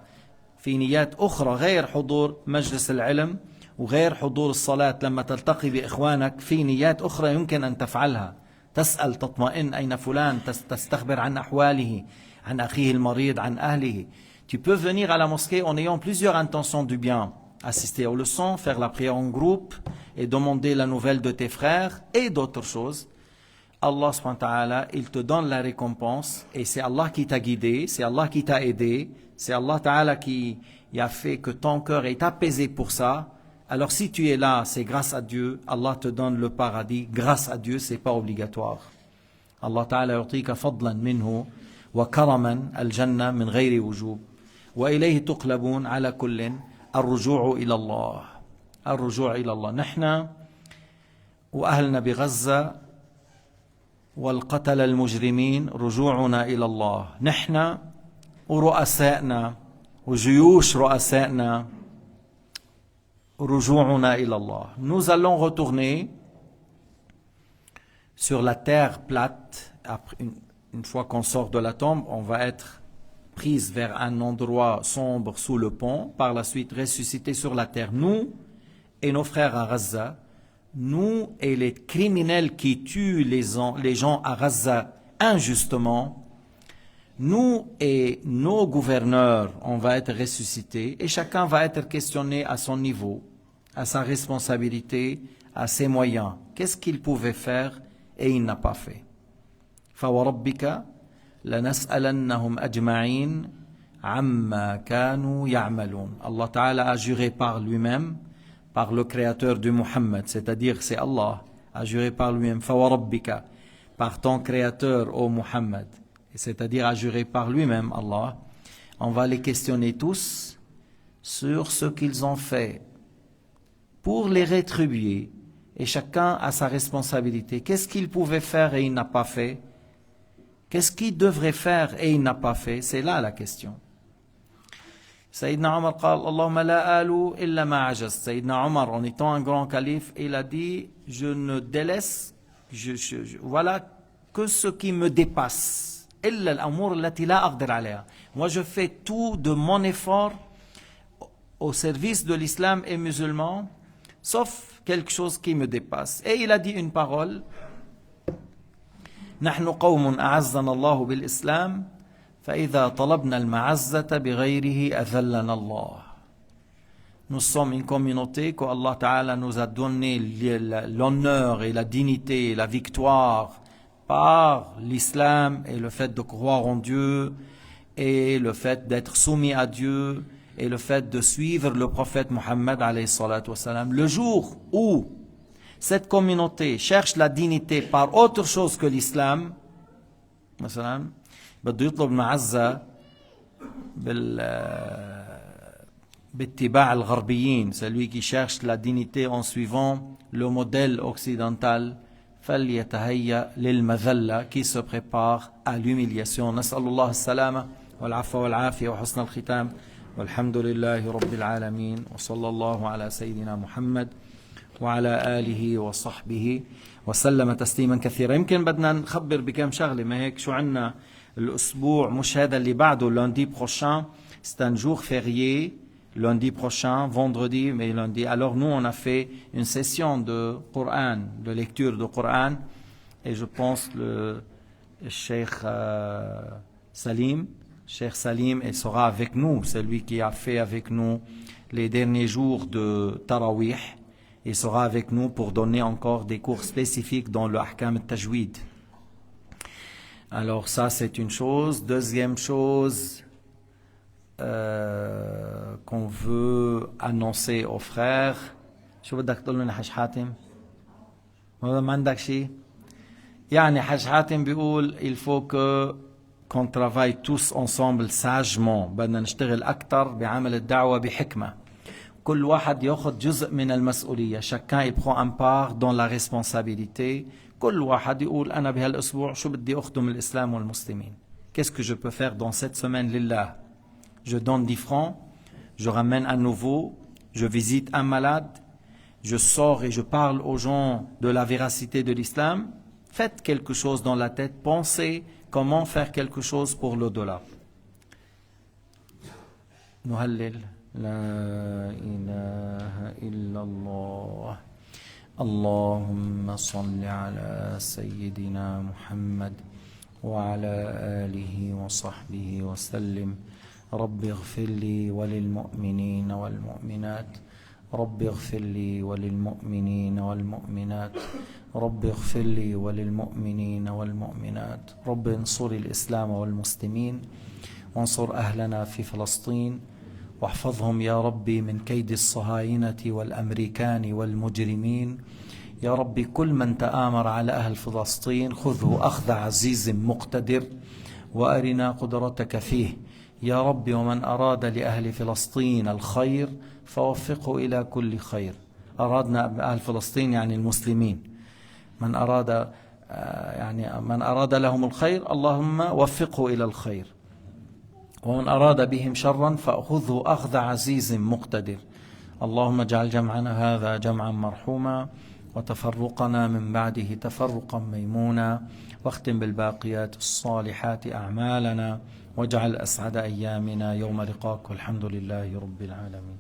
في نيات أخرى غير حضور مجلس العلم وغير حضور الصلاة لما تلتقي بإخوانك في نيات أخرى يمكن أن تفعلها تسأل تطمئن أين فلان تستخبر عن أحواله عن أخيه المريض عن أهله. Tu peux venir à la mosquée en ayant plusieurs intentions du bien. Assister aux leçons, faire la prière en groupe et demander la nouvelle de tes frères et d'autres choses. Allah subhanahu wa ta'ala, il te donne la récompense et c'est Allah qui t'a guidé, c'est Allah qui t'a aidé, c'est Allah ta'ala qui a fait que ton cœur est apaisé pour ça. Alors si tu es là, c'est grâce à Dieu, Allah te donne le paradis, grâce à Dieu, c'est pas obligatoire. Allah Ta'ala يعطيك فضلا منه وكرما الجنة من غير وجوب وإليه تقلبون على كل الرجوع إلى الله الرجوع إلى الله. نحن وأهلنا بغزة والقتل المجرمين رجوعنا إلى الله. نحن ورؤسائنا وجيوش رؤسائنا رجوعنا إلى الله. Nous allons retourner sur la terre plate. Après, une fois qu'on sort de la tombe, on va être prise vers un endroit sombre sous le pont, par la suite ressuscité sur la terre. Nous et nos frères à Gaza, nous et les criminels qui tuent les gens à Gaza injustement, nous et nos gouverneurs, on va être ressuscités et chacun va être questionné à son niveau, à sa responsabilité, à ses moyens. Qu'est-ce qu'il pouvait faire et il n'a pas fait. فَوَرَبِّكَ لَنَسْأَلَنَّهُمْ أَجْمَعِينَ عَمَّا كَانُوا يَعْمَلُونَ. Allah Ta'ala a juré par lui-même, par le créateur de Muhammad, c'est-à-dire c'est Allah, a juré par lui-même, فَوَرَبِّكَ, par ton créateur, ô Muhammad, c'est-à-dire a juré par lui-même, Allah, on va les questionner tous sur ce qu'ils ont fait pour les rétribuer. Et chacun a sa responsabilité. Qu'est-ce qu'il pouvait faire et il n'a pas fait? Qu'est-ce qu'il devrait faire et il n'a pas fait? C'est là la question. Sayyidina Omar قال اللهم لا آلو إلا ما عجزت. Sayyidina Omar, en étant un grand calife, il a dit, je ne délaisse, voilà, que ce qui me dépasse. إلا الأمور التي لا أقدر عليها. Moi je fais tout de mon effort au service de l'islam et musulman, sauf quelque chose qui me dépasse. Et il a dit une parole, نحن قوم أعزنا الله بالإسلام فإذا طلبنا المعزة بغيره أذلنا الله. Nous sommes une communauté que Allah Ta'ala nous a donné l'honneur et la dignité et la victoire par l'islam et le fait de croire en Dieu et le fait d'être soumis à Dieu et le fait de suivre le prophète Muhammad alayhi salatu wassalam. Le jour où cette communauté cherche la dignité par autre chose que l'islam, مثلا بده يطلب معزة باتباع الغربيين, celui qui cherche la dignité en suivant le modèle occidental, فليتهيأ للمذلة, qui se prépare à l'humiliation. نسأل الله السلامة والعفو والعافية وحسن الختام والحمد لله رب العالمين وصلى الله على سيدنا محمد وعلى آله وصحبه وسلم تسليما كثيرا. يمكن بدنا نخبر بكم شغلة, ما هيك شو عنا الأسبوع, مش هذا اللي بعده, lundi prochain, c'est un jour férié, lundi prochain, vendredi, mais lundi. Alors nous, on a fait une session de Coran, de lecture de Coran, et je pense le Cheikh Salim, Cheikh Salim, il sera avec nous, celui qui a fait avec nous les derniers jours de Tarawih. Il sera avec nous pour donner encore des cours spécifiques dans le Ahkam al-Tajwid. Alors ça, c'est une chose. Deuxième chose qu'on veut annoncer aux frères. شو بدك تقول لنا حاج حاتم؟ ما عندك شيء؟ يعني حاج حاتم بيقول il faut que qu'on travaille tous ensemble sagement. بدنا نشتغل أكثر بعمل الدعوة بحكمة. كل واحد يأخذ جزء من المسؤولية. Chacun il prend un part dans la responsabilité. كل واحد يقول أنا بهالأسبوع شو بدي أخدم الإسلام والمسلمين. Qu'est-ce que je peux faire dans cette semaine lillah? Je donne 10 francs, je ramène un nouveau, je visite un malade, je sors et je parle aux gens de la véracité de l'islam. Faites quelque chose dans la tête, pensez comment faire quelque chose pour l'au-delà. نهلل لا إله إلا الله اللهم صل على سيدنا محمد وعلى آله وصحبه وسلم رب اغفر لي وللمؤمنين والمؤمنات رب اغفر لي وللمؤمنين والمؤمنات رب اغفر لي وللمؤمنين والمؤمنات رب انصر الإسلام والمسلمين وانصر أهلنا في فلسطين واحفظهم يا ربي من كيد الصهاينة والأمريكان والمجرمين. يا ربي كل من تآمر على أهل فلسطين خذه أخذ عزيز مقتدر وأرنا قدرتك فيه يا ربي. ومن أراد لأهل فلسطين الخير فوفقه إلى كل خير. أرادنا بأهل فلسطين يعني المسلمين، من أراد لهم الخير اللهم وفقه إلى الخير، ومن أراد بهم شرا فأخذه أخذ عزيز مقتدر. اللهم اجعل جمعنا هذا جمعا مرحوما وتفرقنا من بعده تفرقا ميمونا، واختم بالباقيات الصالحات أعمالنا، واجعل أسعد أيامنا يوم لقاك، والحمد لله رب العالمين.